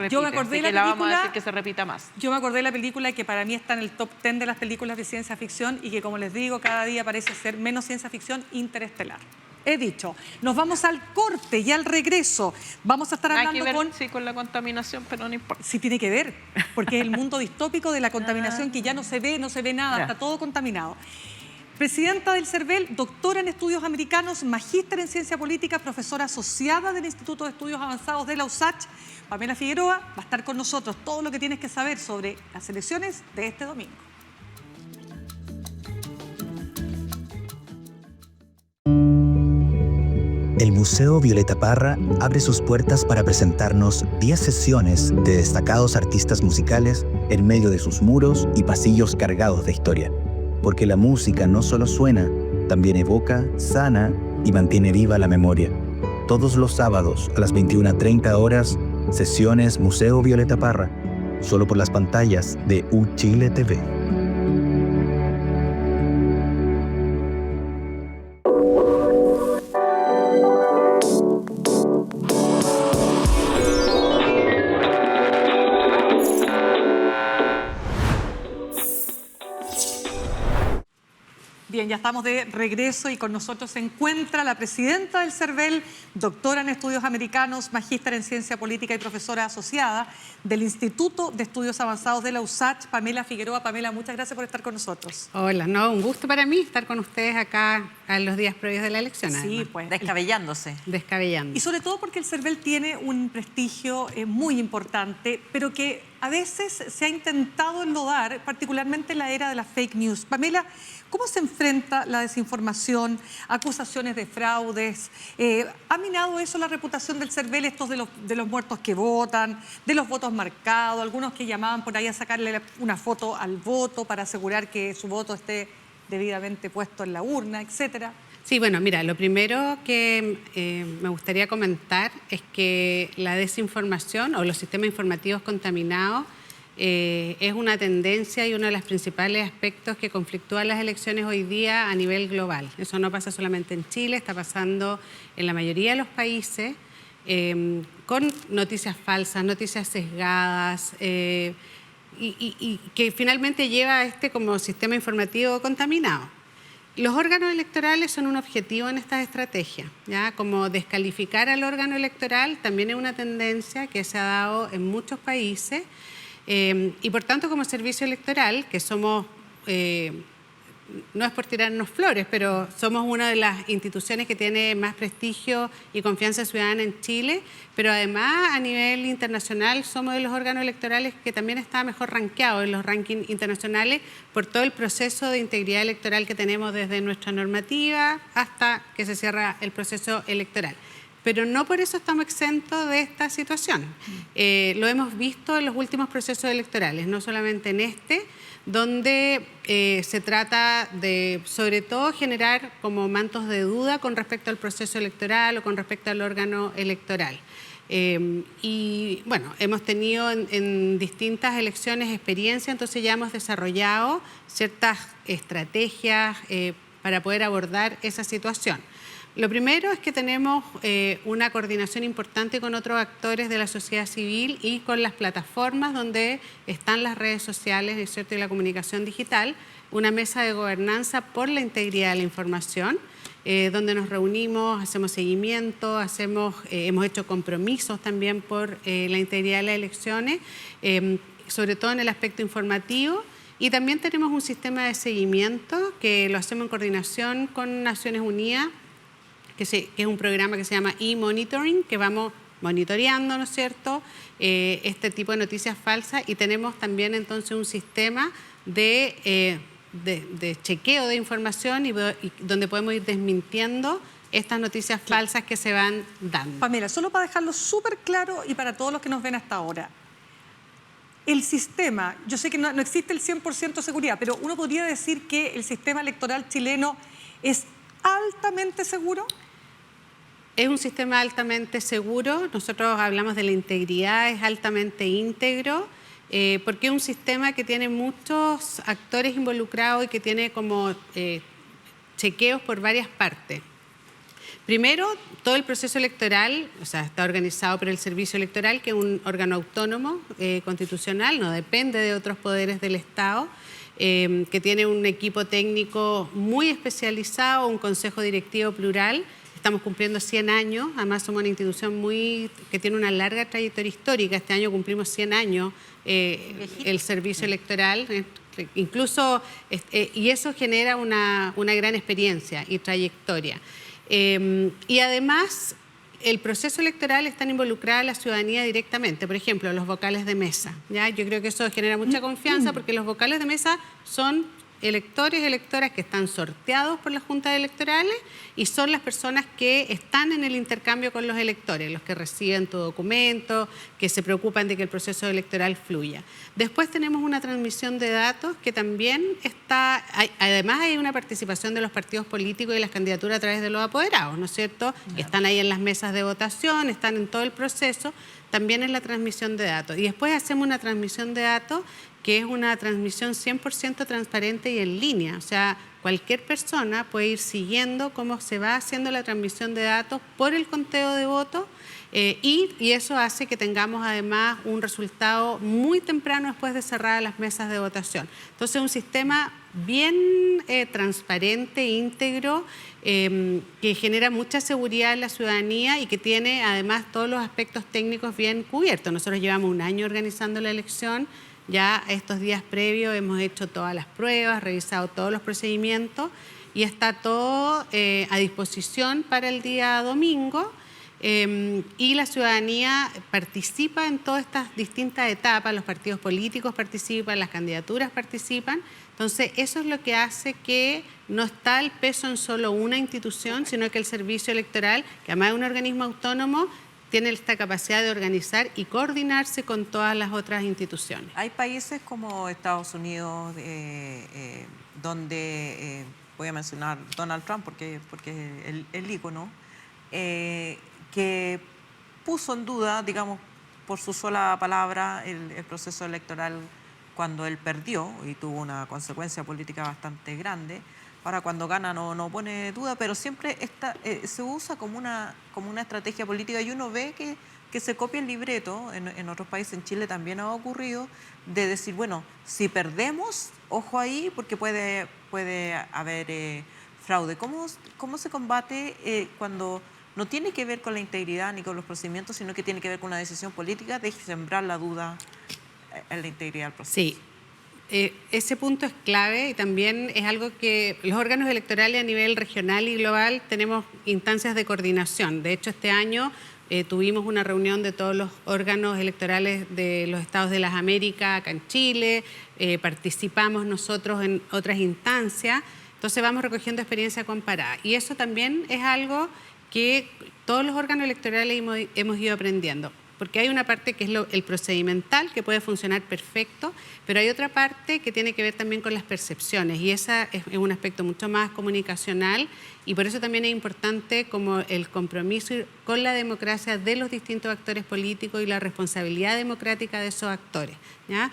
Speaker 2: Yo me acordé de la película,
Speaker 3: la vamos a decir que se repita más.
Speaker 2: Yo me acordé de la película que para mí está en el top 10 de las películas de ciencia ficción y que, como les digo, cada día parece ser menos ciencia ficción, Interestelar. he dicho. Nos vamos al corte y al regreso vamos a estar hablando
Speaker 3: con la contaminación, pero no importa.
Speaker 2: Sí tiene que ver, porque es el mundo distópico de la contaminación que ya no se ve nada, está todo contaminado. Presidenta del CERVEL, doctora en estudios americanos, magíster en ciencia política, profesora asociada del Instituto de Estudios Avanzados de la USACH, Pamela Figueroa, va a estar con nosotros. Todo lo que tienes que saber sobre las elecciones de este domingo.
Speaker 21: El Museo Violeta Parra abre sus puertas para presentarnos 10 sesiones de destacados artistas musicales en medio de sus muros y pasillos cargados de historia. Porque la música no solo suena, también evoca, sana y mantiene viva la memoria. Todos los sábados a las 21:30 horas, sesiones Museo Violeta Parra, solo por las pantallas de UChile TV.
Speaker 2: Bien, ya estamos de regreso y con nosotros se encuentra la presidenta del CERVEL, doctora en estudios americanos, magíster en ciencia política y profesora asociada del Instituto de Estudios Avanzados de la USACH, Pamela Figueroa. Pamela, muchas gracias por estar con nosotros.
Speaker 22: Hola, no, un gusto para mí estar con ustedes acá a los días previos de la elección.
Speaker 2: Sí, pues.
Speaker 3: Descabellándose.
Speaker 22: Descabellando.
Speaker 2: Y sobre todo porque el CERVEL tiene un prestigio muy importante, pero que a veces se ha intentado enlodar, particularmente en la era de las fake news. Pamela, ¿cómo se enfrenta la desinformación, acusaciones de fraudes? ¿Ha minado eso la reputación del CERVEL, estos de los muertos que votan, de los votos marcados, algunos que llamaban por ahí a sacarle una foto al voto para asegurar que su voto esté debidamente puesto en la urna, etcétera?
Speaker 22: Sí, bueno, mira, lo primero que me gustaría comentar es que la desinformación o los sistemas informativos contaminados es una tendencia y uno de los principales aspectos que conflictúan las elecciones hoy día a nivel global. Eso no pasa solamente en Chile, está pasando en la mayoría de los países con noticias falsas, noticias sesgadas y que finalmente lleva a este como sistema informativo contaminado. Los órganos electorales son un objetivo en estas estrategias, ¿ya? Como descalificar al órgano electoral también es una tendencia que se ha dado en muchos países y por tanto como servicio electoral, que somos, no es por tirarnos flores, pero somos una de las instituciones que tiene más prestigio y confianza ciudadana en Chile, pero además a nivel internacional somos de los órganos electorales que también está mejor rankeado en los rankings internacionales por todo el proceso de integridad electoral que tenemos desde nuestra normativa hasta que se cierra el proceso electoral. Pero no por eso estamos exentos de esta situación. Lo hemos visto en los últimos procesos electorales, no solamente en este, donde se trata de, sobre todo, generar como mantos de duda con respecto al proceso electoral o con respecto al órgano electoral. Y bueno, hemos tenido en distintas elecciones experiencia, entonces ya hemos desarrollado ciertas estrategias para poder abordar esa situación. Lo primero es que tenemos una coordinación importante con otros actores de la sociedad civil y con las plataformas donde están las redes sociales, ¿no es cierto?, y la comunicación digital, una mesa de gobernanza por la integridad de la información, donde nos reunimos, hacemos seguimiento, hemos hecho compromisos también por la integridad de las elecciones, sobre todo en el aspecto informativo. Y también tenemos un sistema de seguimiento que lo hacemos en coordinación con Naciones Unidas, que es un programa que se llama e-monitoring, que vamos monitoreando, ¿no es cierto?, este tipo de noticias falsas, y tenemos también entonces un sistema de chequeo de información y donde podemos ir desmintiendo estas noticias falsas que se van dando.
Speaker 2: Pamela, solo para dejarlo súper claro y para todos los que nos ven hasta ahora, el sistema, yo sé que no existe el 100% de seguridad, pero uno podría decir que el sistema electoral chileno es altamente seguro.
Speaker 22: Es un sistema altamente seguro, nosotros hablamos de la integridad, es altamente íntegro, porque es un sistema que tiene muchos actores involucrados y que tiene como chequeos por varias partes. Primero, todo el proceso electoral, o sea, está organizado por el Servicio Electoral, que es un órgano autónomo constitucional, no depende de otros poderes del Estado, que tiene un equipo técnico muy especializado, un consejo directivo plural. estamos cumpliendo 100 años, además somos una institución que tiene una larga trayectoria histórica. Este año cumplimos 100 años el servicio electoral, incluso, y eso genera una gran experiencia y trayectoria. Y además, el proceso electoral está involucrada la ciudadanía directamente. Por ejemplo, los vocales de mesa, ¿ya? Yo creo que eso genera mucha confianza porque los vocales de mesa son electores y electoras que están sorteados por las juntas electorales y son las personas que están en el intercambio con los electores, los que reciben tu documento, que se preocupan de que el proceso electoral fluya. Después tenemos una transmisión de datos que también está, además hay una participación de los partidos políticos y las candidaturas a través de los apoderados, ¿no es cierto? Claro. Están ahí en las mesas de votación, están en todo el proceso, también en la transmisión de datos. Y después hacemos una transmisión de datos que es una transmisión 100% transparente y en línea. O sea, cualquier persona puede ir siguiendo cómo se va haciendo la transmisión de datos por el conteo de votos y eso hace que tengamos además un resultado muy temprano después de cerrar las mesas de votación. Entonces, un sistema bien transparente, íntegro, que genera mucha seguridad en la ciudadanía y que tiene además todos los aspectos técnicos bien cubiertos. Nosotros llevamos un año organizando la elección. Ya estos días previos hemos hecho todas las pruebas, revisado todos los procedimientos y está todo a disposición para el día domingo y la ciudadanía participa en todas estas distintas etapas, los partidos políticos participan, las candidaturas participan, entonces eso es lo que hace que no está el peso en solo una institución, sino que el servicio electoral, que además es un organismo autónomo, tiene esta capacidad de organizar y coordinarse con todas las otras instituciones.
Speaker 3: Hay países como Estados Unidos, donde, voy a mencionar Donald Trump porque es el ícono, que puso en duda, digamos, por su sola palabra, el proceso electoral cuando él perdió y tuvo una consecuencia política bastante grande. Ahora cuando gana no pone duda, pero siempre se usa como una estrategia política y uno ve que se copia el libreto, en otros países, en Chile también ha ocurrido, de decir, bueno, si perdemos, ojo ahí, porque puede haber fraude. ¿Cómo se combate cuando no tiene que ver con la integridad ni con los procedimientos, sino que tiene que ver con una decisión política de sembrar la duda en la integridad del proceso?
Speaker 22: Sí. Ese punto es clave y también es algo que los órganos electorales a nivel regional y global tenemos instancias de coordinación. De hecho, este año tuvimos una reunión de todos los órganos electorales de los estados de las Américas, acá en Chile, participamos nosotros en otras instancias, entonces vamos recogiendo experiencia comparada. Y eso también es algo que todos los órganos electorales hemos ido aprendiendo. Porque hay una parte que es el procedimental, que puede funcionar perfecto, pero hay otra parte que tiene que ver también con las percepciones y ese es un aspecto mucho más comunicacional y por eso también es importante como el compromiso con la democracia de los distintos actores políticos y la responsabilidad democrática de esos actores, ¿ya?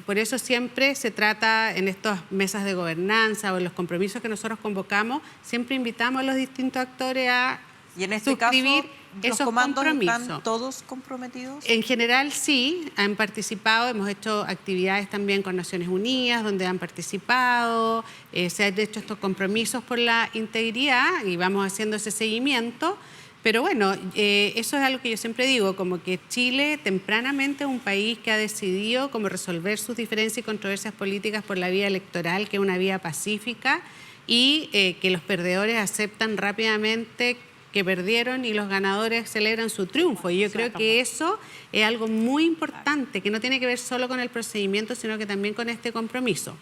Speaker 22: Por eso siempre se trata en estas mesas de gobernanza o en los compromisos que nosotros convocamos, siempre invitamos a los distintos actores a
Speaker 3: y en este
Speaker 22: suscribir
Speaker 3: caso,
Speaker 22: esos
Speaker 3: ¿los comandos
Speaker 22: compromisos.
Speaker 3: ¿Están todos comprometidos?
Speaker 22: En general sí, han participado, hemos hecho actividades también con Naciones Unidas donde han participado, se han hecho estos compromisos por la integridad y vamos haciendo ese seguimiento, pero bueno, eso es algo que yo siempre digo, como que Chile tempranamente es un país que ha decidido cómo resolver sus diferencias y controversias políticas por la vía electoral, que es una vía pacífica, y que los perdedores aceptan rápidamente que perdieron y los ganadores celebran su triunfo. Y yo creo que eso es algo muy importante, que no tiene que ver solo con el procedimiento, sino que también con este compromiso.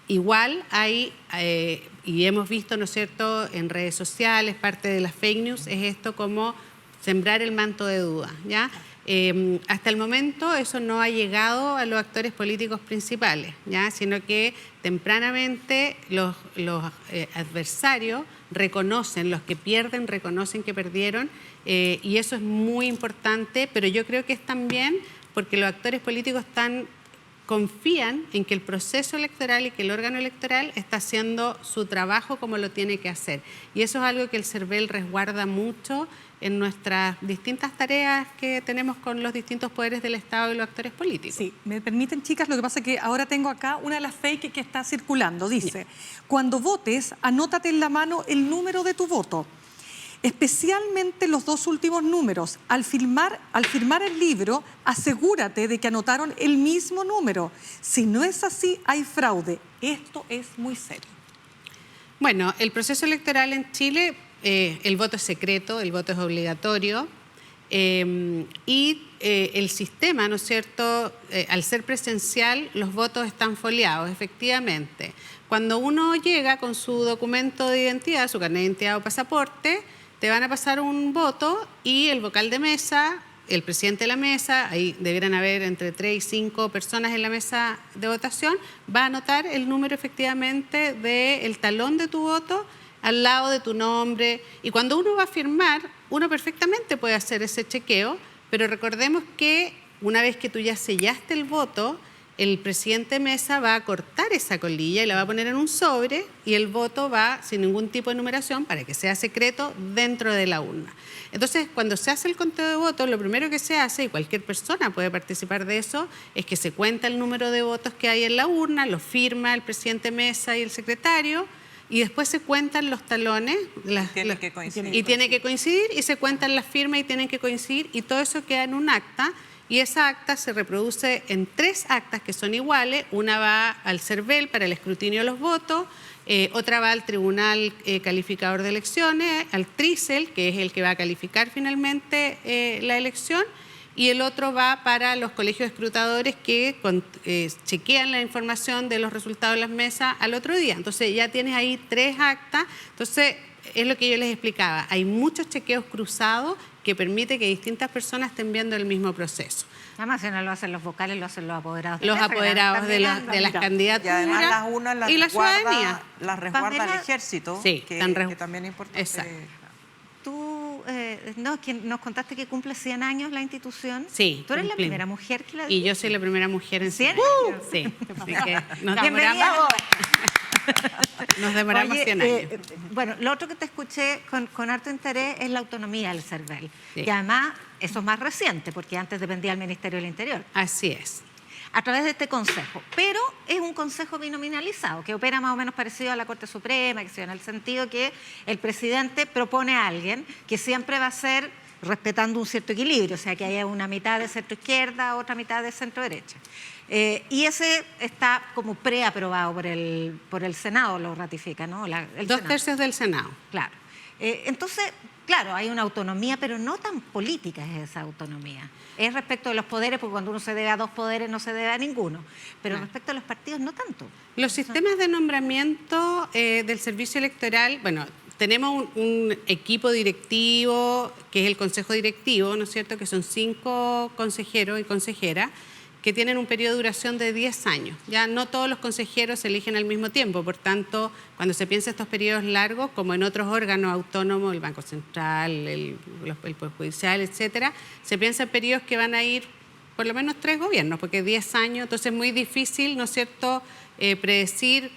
Speaker 22: Igual hay, y hemos visto, ¿no es cierto?, en redes sociales, parte de las fake news, es esto como sembrar el manto de duda, ¿ya? Hasta el momento eso no ha llegado a los actores políticos principales, ¿ya? Sino que tempranamente los adversarios reconocen, los que pierden reconocen que perdieron y eso es muy importante, pero yo creo que es también porque los actores políticos confían en que el proceso electoral y que el órgano electoral está haciendo su trabajo como lo tiene que hacer. Y eso es algo que el CERVEL resguarda mucho en nuestras distintas tareas que tenemos con los distintos poderes del Estado y los actores políticos.
Speaker 2: Sí, me permiten, chicas, lo que pasa es que ahora tengo acá una de las fake que está circulando. Dice, cuando votes, anótate en la mano el número de tu voto. especialmente los 2 últimos números. Al firmar el libro, asegúrate de que anotaron el mismo número. Si no es así, hay fraude. Esto es muy serio.
Speaker 22: Bueno, el proceso electoral en Chile, el voto es secreto, el voto es obligatorio. El sistema, ¿no es cierto?, al ser presencial, los votos están foliados, efectivamente. Cuando uno llega con su documento de identidad, su carnet de identidad o pasaporte, te van a pasar un voto y el vocal de mesa, el presidente de la mesa, ahí deberán haber entre 3 y 5 personas en la mesa de votación, va a anotar el número efectivamente del talón de tu voto al lado de tu nombre. Y cuando uno va a firmar, uno perfectamente puede hacer ese chequeo, pero recordemos que una vez que tú ya sellaste el voto, el presidente de mesa va a cortar esa colilla y la va a poner en un sobre y el voto va sin ningún tipo de numeración para que sea secreto dentro de la urna. Entonces, cuando se hace el conteo de votos, lo primero que se hace, y cualquier persona puede participar de eso, es que se cuenta el número de votos que hay en la urna, lo firma el presidente de mesa y el secretario, y después se cuentan los talones
Speaker 3: Tiene que coincidir.
Speaker 22: y tiene que coincidir, y se cuentan las firmas y tienen que coincidir, y todo eso queda en un acta, y esa acta se reproduce en 3 actas que son iguales. Una va al CERVEL para el escrutinio de los votos, otra va al Tribunal Calificador de Elecciones, al TRICEL, que es el que va a calificar finalmente la elección, y el otro va para los colegios escrutadores que chequean la información de los resultados de las mesas al otro día. Entonces ya tienes ahí 3 actas. Entonces es lo que yo les explicaba. Hay muchos chequeos cruzados que permite que distintas personas estén viendo el mismo proceso.
Speaker 4: Además, si no lo hacen los vocales, lo hacen los apoderados.
Speaker 22: Los apoderados de las candidaturas.
Speaker 3: Y además las urnas
Speaker 22: y la ciudadanía.
Speaker 3: Las resguarda
Speaker 22: Pamela,
Speaker 3: el ejército,
Speaker 22: sí,
Speaker 3: que también es importante.
Speaker 22: Exacto.
Speaker 4: Tú nos contaste que cumple 100 años la institución.
Speaker 22: Sí.
Speaker 4: ¿Tú eres la primera mujer que la
Speaker 22: Y yo soy la primera mujer en
Speaker 4: 100
Speaker 22: años. Sí. Así que nos demoramos 100 años.
Speaker 4: Bueno, lo otro que te escuché con harto interés es la autonomía del CERVEL.
Speaker 22: Sí.
Speaker 4: Y además, eso es más reciente, porque antes dependía del Ministerio del Interior.
Speaker 22: Así es.
Speaker 4: A través de este consejo. Pero es un consejo binominalizado, que opera más o menos parecido a la Corte Suprema, en el sentido que el presidente propone a alguien que siempre va a ser respetando un cierto equilibrio, o sea, que haya una mitad de centro-izquierda, otra mitad de centro-derecha. Y ese está como preaprobado por el Senado, lo ratifica, ¿no?
Speaker 22: 2/3 del Senado.
Speaker 4: Claro. Entonces, claro, hay una autonomía, pero no tan política es esa autonomía. Es respecto de los poderes, porque cuando uno se debe a 2 poderes no se debe a ninguno. Pero respecto a los partidos, no tanto.
Speaker 22: Los sistemas de nombramiento del servicio electoral, bueno, tenemos un equipo directivo, que es el Consejo Directivo, ¿no es cierto?, que son 5 consejeros y consejeras, que tienen un periodo de duración de 10 años. Ya no todos los consejeros se eligen al mismo tiempo, por tanto, cuando se piensa estos periodos largos, como en otros órganos autónomos, el Banco Central, el Poder Judicial, etcétera, se piensa en periodos que van a ir por lo menos 3 gobiernos, porque 10 años, entonces es muy difícil, ¿no es cierto?, predecir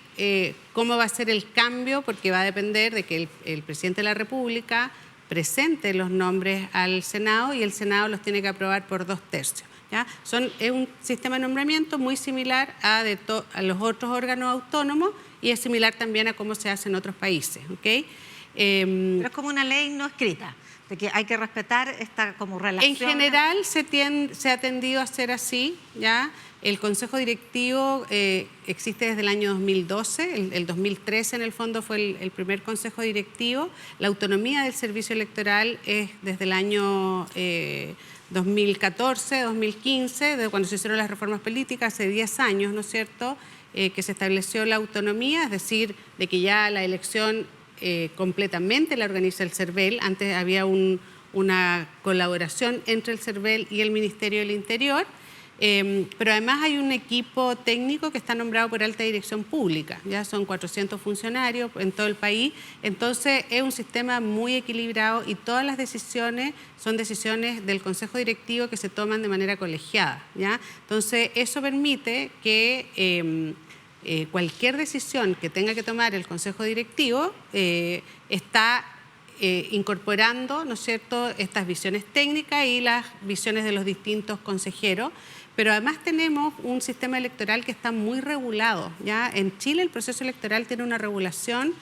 Speaker 22: cómo va a ser el cambio, porque va a depender de que el presidente de la República presente los nombres al Senado y el Senado los tiene que aprobar por 2/3. ¿Ya? Es un sistema de nombramiento muy similar a los otros órganos autónomos y es similar también a cómo se hace en otros países. ¿Okay?
Speaker 4: Pero es como una ley no escrita, de que hay que respetar esta como relación.
Speaker 22: En general se ha tendido a hacer así, ¿ya? El Consejo Directivo existe desde el año 2012, el 2013 en el fondo fue el primer Consejo Directivo. La autonomía del servicio electoral es desde el año 2014, 2015, de cuando se hicieron las reformas políticas, hace 10 años, ¿no es cierto?, que se estableció la autonomía, es decir, de que ya la elección completamente la organiza el CERVEL. Antes había una colaboración entre el CERVEL y el Ministerio del Interior, pero además hay un equipo técnico que está nombrado por alta dirección pública, ya son 400 funcionarios en todo el país, entonces es un sistema muy equilibrado y todas las decisiones son decisiones del Consejo Directivo que se toman de manera colegiada, ¿ya? Entonces eso permite que cualquier decisión que tenga que tomar el Consejo Directivo está incorporando, ¿no es cierto?, estas visiones técnicas y las visiones de los distintos consejeros, pero además tenemos un sistema electoral que está muy regulado, ¿ya? En Chile el proceso electoral tiene una regulación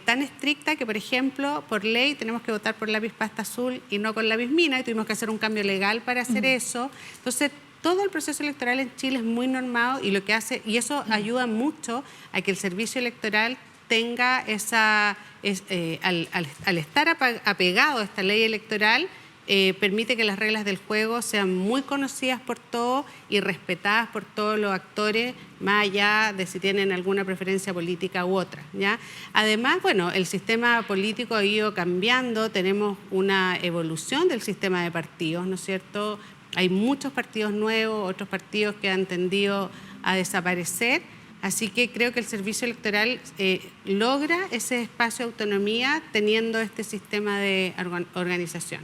Speaker 22: tan estricta que, por ejemplo, por ley tenemos que votar por lápiz pasta azul y no con lápiz mina, y tuvimos que hacer un cambio legal para hacer eso. Entonces, todo el proceso electoral en Chile es muy normado y lo que hace, y eso ayuda mucho a que el servicio electoral tenga esa, al estar apegado a esta ley electoral, permite que las reglas del juego sean muy conocidas por todos y respetadas por todos los actores, más allá de si tienen alguna preferencia política u otra, ¿ya? Además, bueno, el sistema político ha ido cambiando, tenemos una evolución del sistema de partidos, ¿no es cierto? Hay muchos partidos nuevos, otros partidos que han tendido a desaparecer, así que creo que el servicio electoral logra ese espacio de autonomía teniendo este sistema de organización.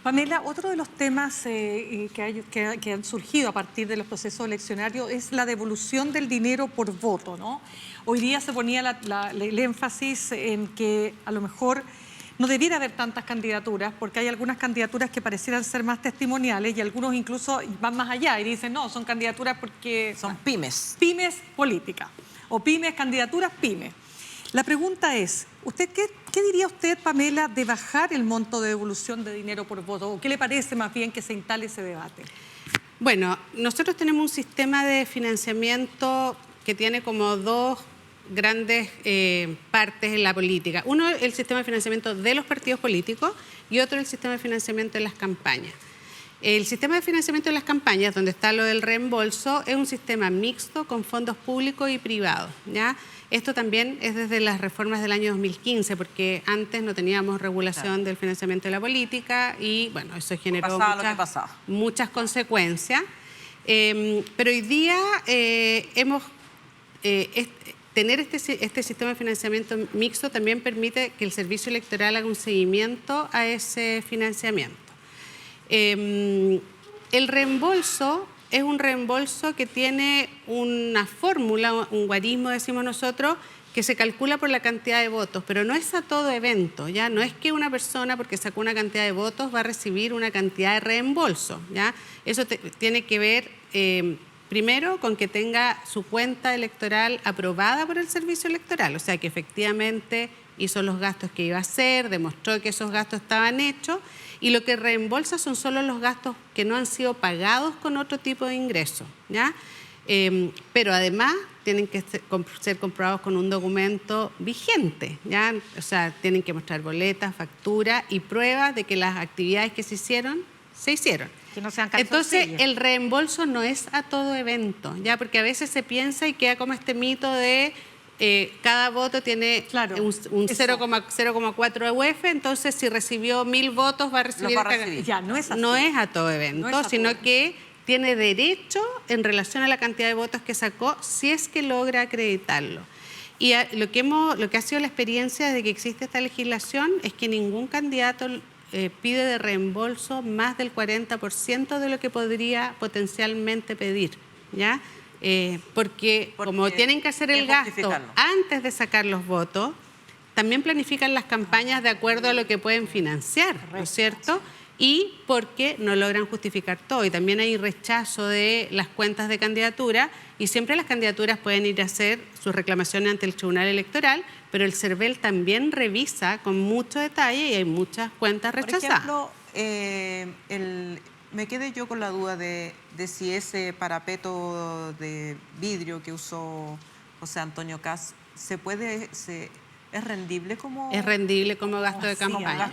Speaker 2: Pamela, otro de los temas que han surgido a partir de los procesos eleccionarios es la devolución del dinero por voto, ¿no? Hoy día se ponía el énfasis en que a lo mejor no debiera haber tantas candidaturas, porque hay algunas candidaturas que parecieran ser más testimoniales y algunos incluso van más allá y dicen, no, son candidaturas porque...
Speaker 1: Son pymes.
Speaker 2: Pymes políticas o pymes, candidaturas pymes. La pregunta es, ¿qué diría usted, Pamela, de bajar el monto de devolución de dinero por voto? ¿O qué le parece más bien que se instale ese debate?
Speaker 22: Bueno, nosotros tenemos un sistema de financiamiento que tiene como dos grandes partes en la política. Uno, el sistema de financiamiento de los partidos políticos y otro, el sistema de financiamiento de las campañas. El sistema de financiamiento de las campañas, donde está lo del reembolso, es un sistema mixto con fondos públicos y privados, ¿ya? Esto también es desde las reformas del año 2015, porque antes no teníamos regulación del financiamiento de la política y, bueno, eso generó muchas consecuencias. Pero hoy día tener este sistema de financiamiento mixto también permite que el servicio electoral haga un seguimiento a ese financiamiento. El reembolso es un reembolso que tiene una fórmula, un guarismo decimos nosotros, que se calcula por la cantidad de votos, pero no es a todo evento, ¿ya? No es que una persona, porque sacó una cantidad de votos, va a recibir una cantidad de reembolso, ¿ya? Eso tiene que ver, primero, con que tenga su cuenta electoral aprobada por el servicio electoral, o sea, que efectivamente hizo los gastos que iba a hacer, demostró que esos gastos estaban hechos, y lo que reembolsa son solo los gastos que no han sido pagados con otro tipo de ingreso, ¿ya? Pero además tienen que ser comprobados con un documento vigente, ¿ya? O sea, tienen que mostrar boletas, factura y pruebas de que las actividades que se hicieron.
Speaker 4: Que no sean
Speaker 22: Entonces, el reembolso no es a todo evento, ¿ya? Porque a veces se piensa y queda como este mito de cada voto tiene un 0,04 UF, entonces si recibió 1000 votos va a recibir...
Speaker 2: Ya, no es así.
Speaker 22: No es a todo evento, sino que tiene derecho en relación a la cantidad de votos que sacó si es que logra acreditarlo. Y lo que ha sido la experiencia de que existe esta legislación es que ningún candidato pide de reembolso más del 40% de lo que podría potencialmente pedir, ¿ya? Porque como tienen que hacer el gasto antes de sacar los votos, también planifican las campañas de acuerdo a lo que pueden financiar, ¿no es cierto? Y porque no logran justificar todo. Y también hay rechazo de las cuentas de candidatura y siempre las candidaturas pueden ir a hacer sus reclamaciones ante el Tribunal Electoral, pero el CERVEL también revisa con mucho detalle y hay muchas cuentas rechazadas.
Speaker 3: Por ejemplo, me quedé yo con la duda de si ese parapeto de vidrio que usó José Antonio Kast ¿es rendible como...?
Speaker 22: Es rendible como gasto de campaña.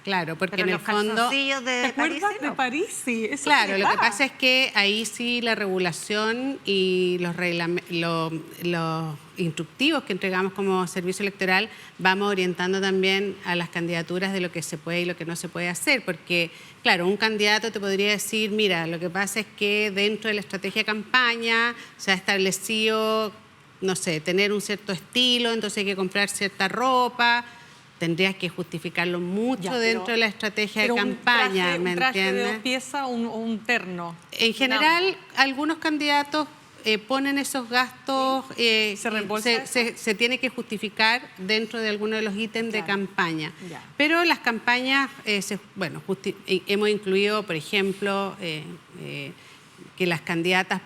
Speaker 22: Claro, porque
Speaker 4: pero
Speaker 22: en el fondo...
Speaker 4: ¿Te
Speaker 2: acuerdas de París? Sí, eso
Speaker 22: claro, lo que pasa es que ahí sí la regulación y los instructivos que entregamos como servicio electoral vamos orientando también a las candidaturas de lo que se puede y lo que no se puede hacer, porque, claro, un candidato te podría decir, mira, lo que pasa es que dentro de la estrategia de campaña se ha establecido, no sé, tener un cierto estilo, entonces hay que comprar cierta ropa, tendrías que justificarlo mucho dentro de la estrategia de campaña,
Speaker 2: ¿me entiendes? ¿Un traje de 2 piezas o un terno?
Speaker 22: En general, algunos candidatos ponen esos gastos, se tiene que justificar dentro de alguno de los ítems de campaña. Pero las campañas, hemos incluido, por ejemplo, que las candidatas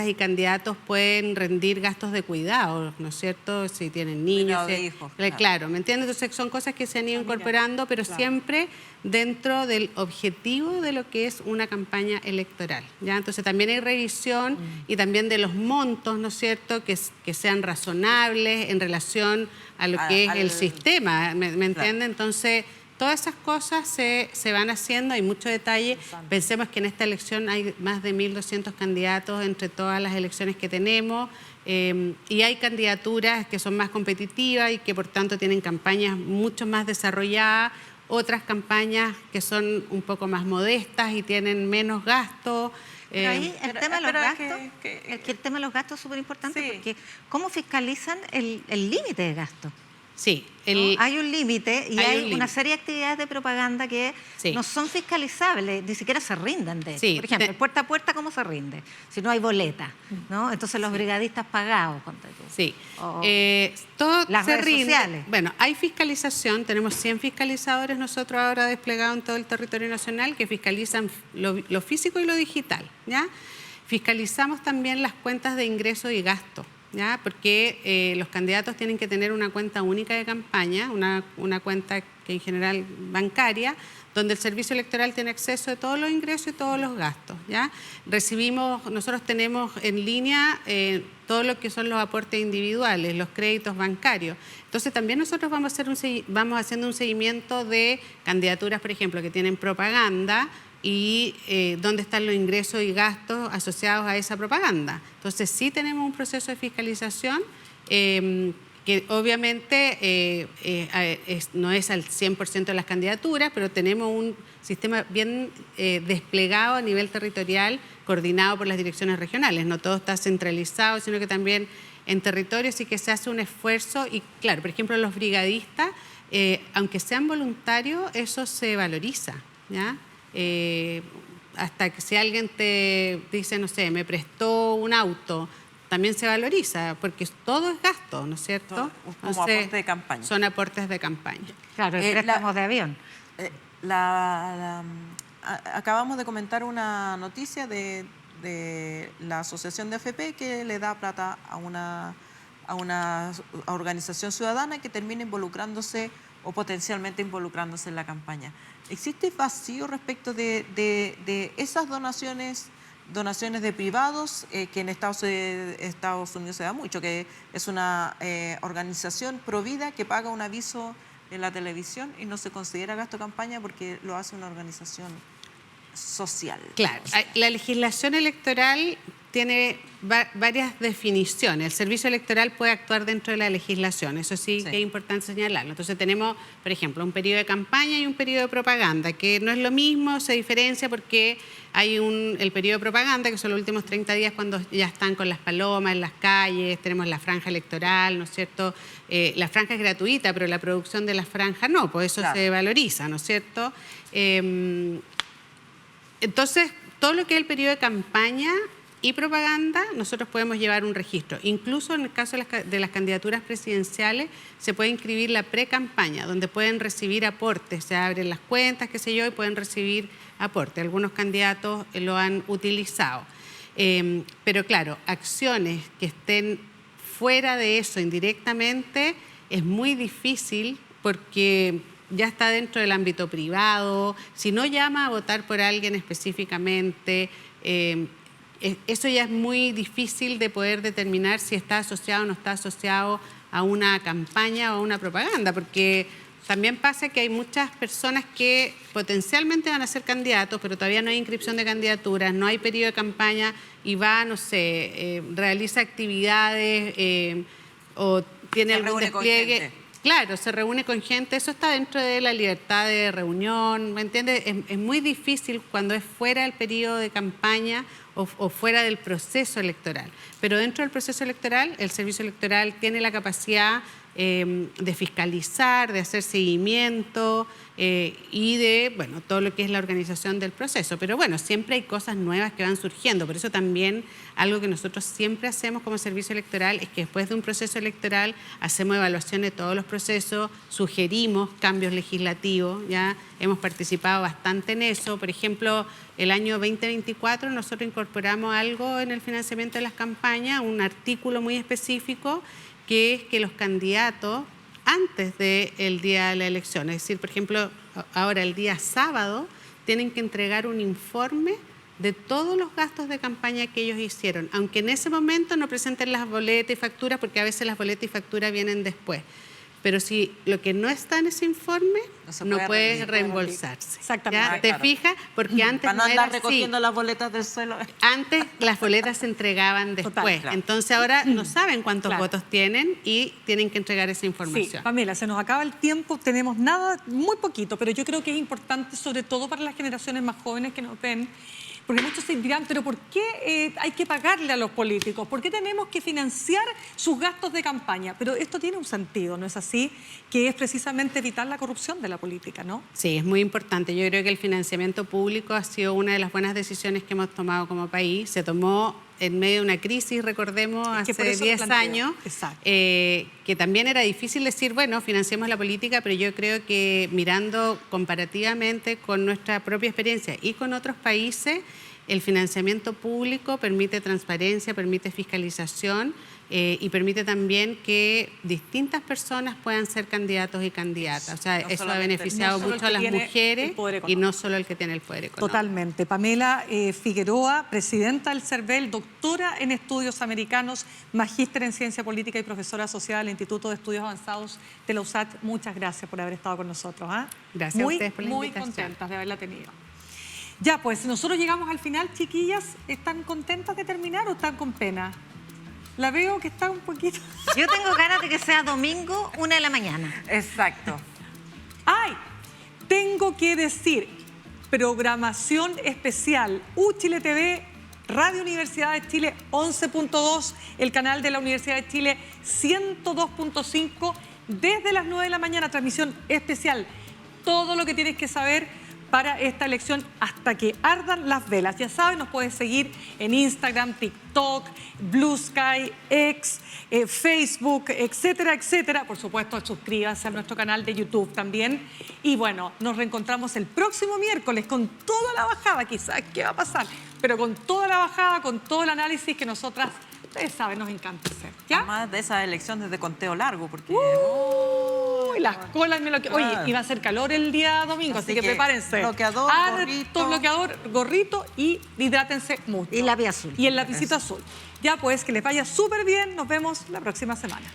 Speaker 22: y candidatos pueden rendir gastos de cuidado, ¿no es cierto? Si tienen niños.
Speaker 3: De hijos,
Speaker 22: claro, ¿me entiendes? Entonces son cosas que se han ido incorporando, pero siempre dentro del objetivo de lo que es una campaña electoral, ¿ya? Entonces también hay revisión y también de los montos, ¿no es cierto?, que sean razonables en relación a lo que es el sistema, ¿me entiende? Entonces, todas esas cosas se van haciendo, hay mucho detalle. Pensemos que en esta elección hay más de 1.200 candidatos entre todas las elecciones que tenemos y hay candidaturas que son más competitivas y que por tanto tienen campañas mucho más desarrolladas, otras campañas que son un poco más modestas y tienen menos gastos.
Speaker 4: Pero ahí el tema de los gastos, el tema de los gastos es súper importante porque ¿cómo fiscalizan el límite de gasto?
Speaker 22: Sí.
Speaker 4: Hay un límite y hay una serie de actividades de propaganda que no son fiscalizables, ni siquiera se rinden de hecho. Por ejemplo, el puerta a puerta, ¿cómo se rinde? Si no hay boleta, ¿no? Entonces los brigadistas pagados.
Speaker 22: Sí. Todo
Speaker 4: las
Speaker 22: se
Speaker 4: redes
Speaker 22: rinde.
Speaker 4: sociales.
Speaker 22: Bueno, hay fiscalización, tenemos 100 fiscalizadores nosotros ahora desplegados en todo el territorio nacional que fiscalizan lo físico y lo digital, ¿ya? Fiscalizamos también las cuentas de ingreso y gasto, ¿ya? Porque los candidatos tienen que tener una cuenta única de campaña, una cuenta que en general bancaria, donde el servicio electoral tiene acceso a todos los ingresos y todos los gastos, ¿ya? Nosotros tenemos en línea todo lo que son los aportes individuales, los créditos bancarios. Entonces también nosotros vamos haciendo un seguimiento de candidaturas, por ejemplo, que tienen propaganda, y dónde están los ingresos y gastos asociados a esa propaganda. Entonces sí tenemos un proceso de fiscalización que obviamente no es al 100% de las candidaturas, pero tenemos un sistema bien desplegado a nivel territorial, coordinado por las direcciones regionales. No todo está centralizado, sino que también en territorios sí que se hace un esfuerzo. Y claro, por ejemplo, los brigadistas, aunque sean voluntarios, eso se valoriza, ¿ya? Hasta que si alguien te dice, no sé, me prestó un auto, también se valoriza, porque todo es gasto, ¿no es cierto?
Speaker 3: Como aporte de campaña.
Speaker 22: Son aportes de campaña.
Speaker 4: Claro, préstamos de avión.
Speaker 3: Acabamos de comentar una noticia de la Asociación de AFP que le da plata a una organización ciudadana que termina involucrándose o potencialmente involucrándose en la campaña. ¿Existe vacío respecto de esas donaciones de privados que en Estados Unidos se da mucho, que es una organización provida que paga un aviso en la televisión y no se considera gasto de campaña porque lo hace una organización social?
Speaker 22: Claro, la legislación electoral tiene varias definiciones. El servicio electoral puede actuar dentro de la legislación, eso sí que es importante señalarlo. Entonces tenemos, por ejemplo, un periodo de campaña y un periodo de propaganda, que no es lo mismo, se diferencia porque hay el periodo de propaganda, que son los últimos 30 días cuando ya están con las palomas en las calles, tenemos la franja electoral, ¿no es cierto? La franja es gratuita, pero la producción de la franja no, pues eso se valoriza, ¿no es cierto? Entonces, todo lo que es el periodo de campaña y propaganda, nosotros podemos llevar un registro. Incluso en el caso de las candidaturas presidenciales, se puede inscribir la pre-campaña, donde pueden recibir aportes, se abren las cuentas, qué sé yo, y pueden recibir aportes. Algunos candidatos lo han utilizado. Pero claro, acciones que estén fuera de eso indirectamente es muy difícil porque ya está dentro del ámbito privado. Si no llama a votar por alguien específicamente, eso ya es muy difícil de poder determinar si está asociado o no está asociado a una campaña o a una propaganda, porque también pasa que hay muchas personas que potencialmente van a ser candidatos, pero todavía no hay inscripción de candidaturas, no hay periodo de campaña y va, no sé, realiza actividades o tiene algún despliegue. Claro, se reúne con gente, eso está dentro de la libertad de reunión, ¿me entiendes? Es muy difícil cuando es fuera del periodo de campaña o fuera del proceso electoral. Pero dentro del proceso electoral, el servicio electoral tiene la capacidad de fiscalizar, de hacer seguimiento y de, bueno, todo lo que es la organización del proceso. Pero bueno, siempre hay cosas nuevas que van surgiendo. Por eso también algo que nosotros siempre hacemos como servicio electoral es que después de un proceso electoral hacemos evaluación de todos los procesos, sugerimos cambios legislativos, ya hemos participado bastante en eso. Por ejemplo, el año 2024 nosotros incorporamos algo en el financiamiento de las campañas, un artículo muy específico, que es que los candidatos, antes del día de la elección, es decir, por ejemplo, ahora el día sábado, tienen que entregar un informe de todos los gastos de campaña que ellos hicieron, aunque en ese momento no presenten las boletas y facturas, porque a veces las boletas y facturas vienen después. Pero si lo que no está en ese informe no puede reembolsarse.
Speaker 2: Exactamente.
Speaker 22: ¿Ya? ¿Te fijas? Porque antes
Speaker 3: para no
Speaker 22: no era
Speaker 3: andar recogiendo
Speaker 22: así.
Speaker 3: las boletas del suelo.
Speaker 22: Antes las boletas se entregaban después.
Speaker 2: Total, claro.
Speaker 22: Entonces ahora no saben cuántos votos tienen y tienen que entregar esa información.
Speaker 2: Sí, Pamela, se nos acaba el tiempo, tenemos nada, muy poquito, pero yo creo que es importante, sobre todo para las generaciones más jóvenes que nos ven, porque muchos se dirán, pero ¿por qué hay que pagarle a los políticos? ¿Por qué tenemos que financiar sus gastos de campaña? Pero esto tiene un sentido, ¿no es así? Que es precisamente evitar la corrupción de la política, ¿no?
Speaker 22: Sí, es muy importante. Yo creo que el financiamiento público ha sido una de las buenas decisiones que hemos tomado como país. Se tomó en medio de una crisis, recordemos, hace 10 años, que también era difícil decir, bueno, financiemos la política, pero yo creo que mirando comparativamente con nuestra propia experiencia y con otros países, el financiamiento público permite transparencia, permite fiscalización y permite también que distintas personas puedan ser candidatos y candidatas. O sea, eso ha beneficiado mucho a las mujeres y no solo el que tiene el poder económico.
Speaker 2: Totalmente. Pamela Figueroa, presidenta del CERVEL, doctora en estudios americanos, magíster en ciencia política y profesora asociada al Instituto de Estudios Avanzados de la USACH. Muchas gracias por haber estado con nosotros.
Speaker 22: Gracias a ustedes por la invitación.
Speaker 2: Muy contentas de haberla tenido. Ya, pues nosotros llegamos al final, chiquillas. ¿Están contentas de terminar o están con pena? La veo que está un poquito...
Speaker 4: Yo tengo ganas de que sea domingo, 1 de la mañana.
Speaker 3: Exacto.
Speaker 2: ¡Ay! Tengo que decir, programación especial, Chile TV, Radio Universidad de Chile 11.2, el canal de la Universidad de Chile 102.5, desde las 9 de la mañana, transmisión especial. Todo lo que tienes que saber para esta elección hasta que ardan las velas. Ya saben, nos puedes seguir en Instagram, TikTok, Blue Sky, X, Facebook, etcétera, etcétera. Por supuesto, suscríbanse a nuestro canal de YouTube también. Y bueno, nos reencontramos el próximo miércoles con toda la bajada, quizás, ¿qué va a pasar? Pero con toda la bajada, con todo el análisis que nosotras, ustedes saben, nos encanta hacer. ¿Ya?
Speaker 3: Además de esa elección desde conteo largo, porque...
Speaker 2: las colas me lo que... Oye, iba a hacer calor el día domingo, así que prepárense.
Speaker 3: Bloqueador, gorrito.
Speaker 2: Bloqueador, gorrito y hidrátense mucho.
Speaker 4: Y lápiz azul.
Speaker 2: Y el lapicito azul. Ya pues, que les vaya súper bien. Nos vemos la próxima semana.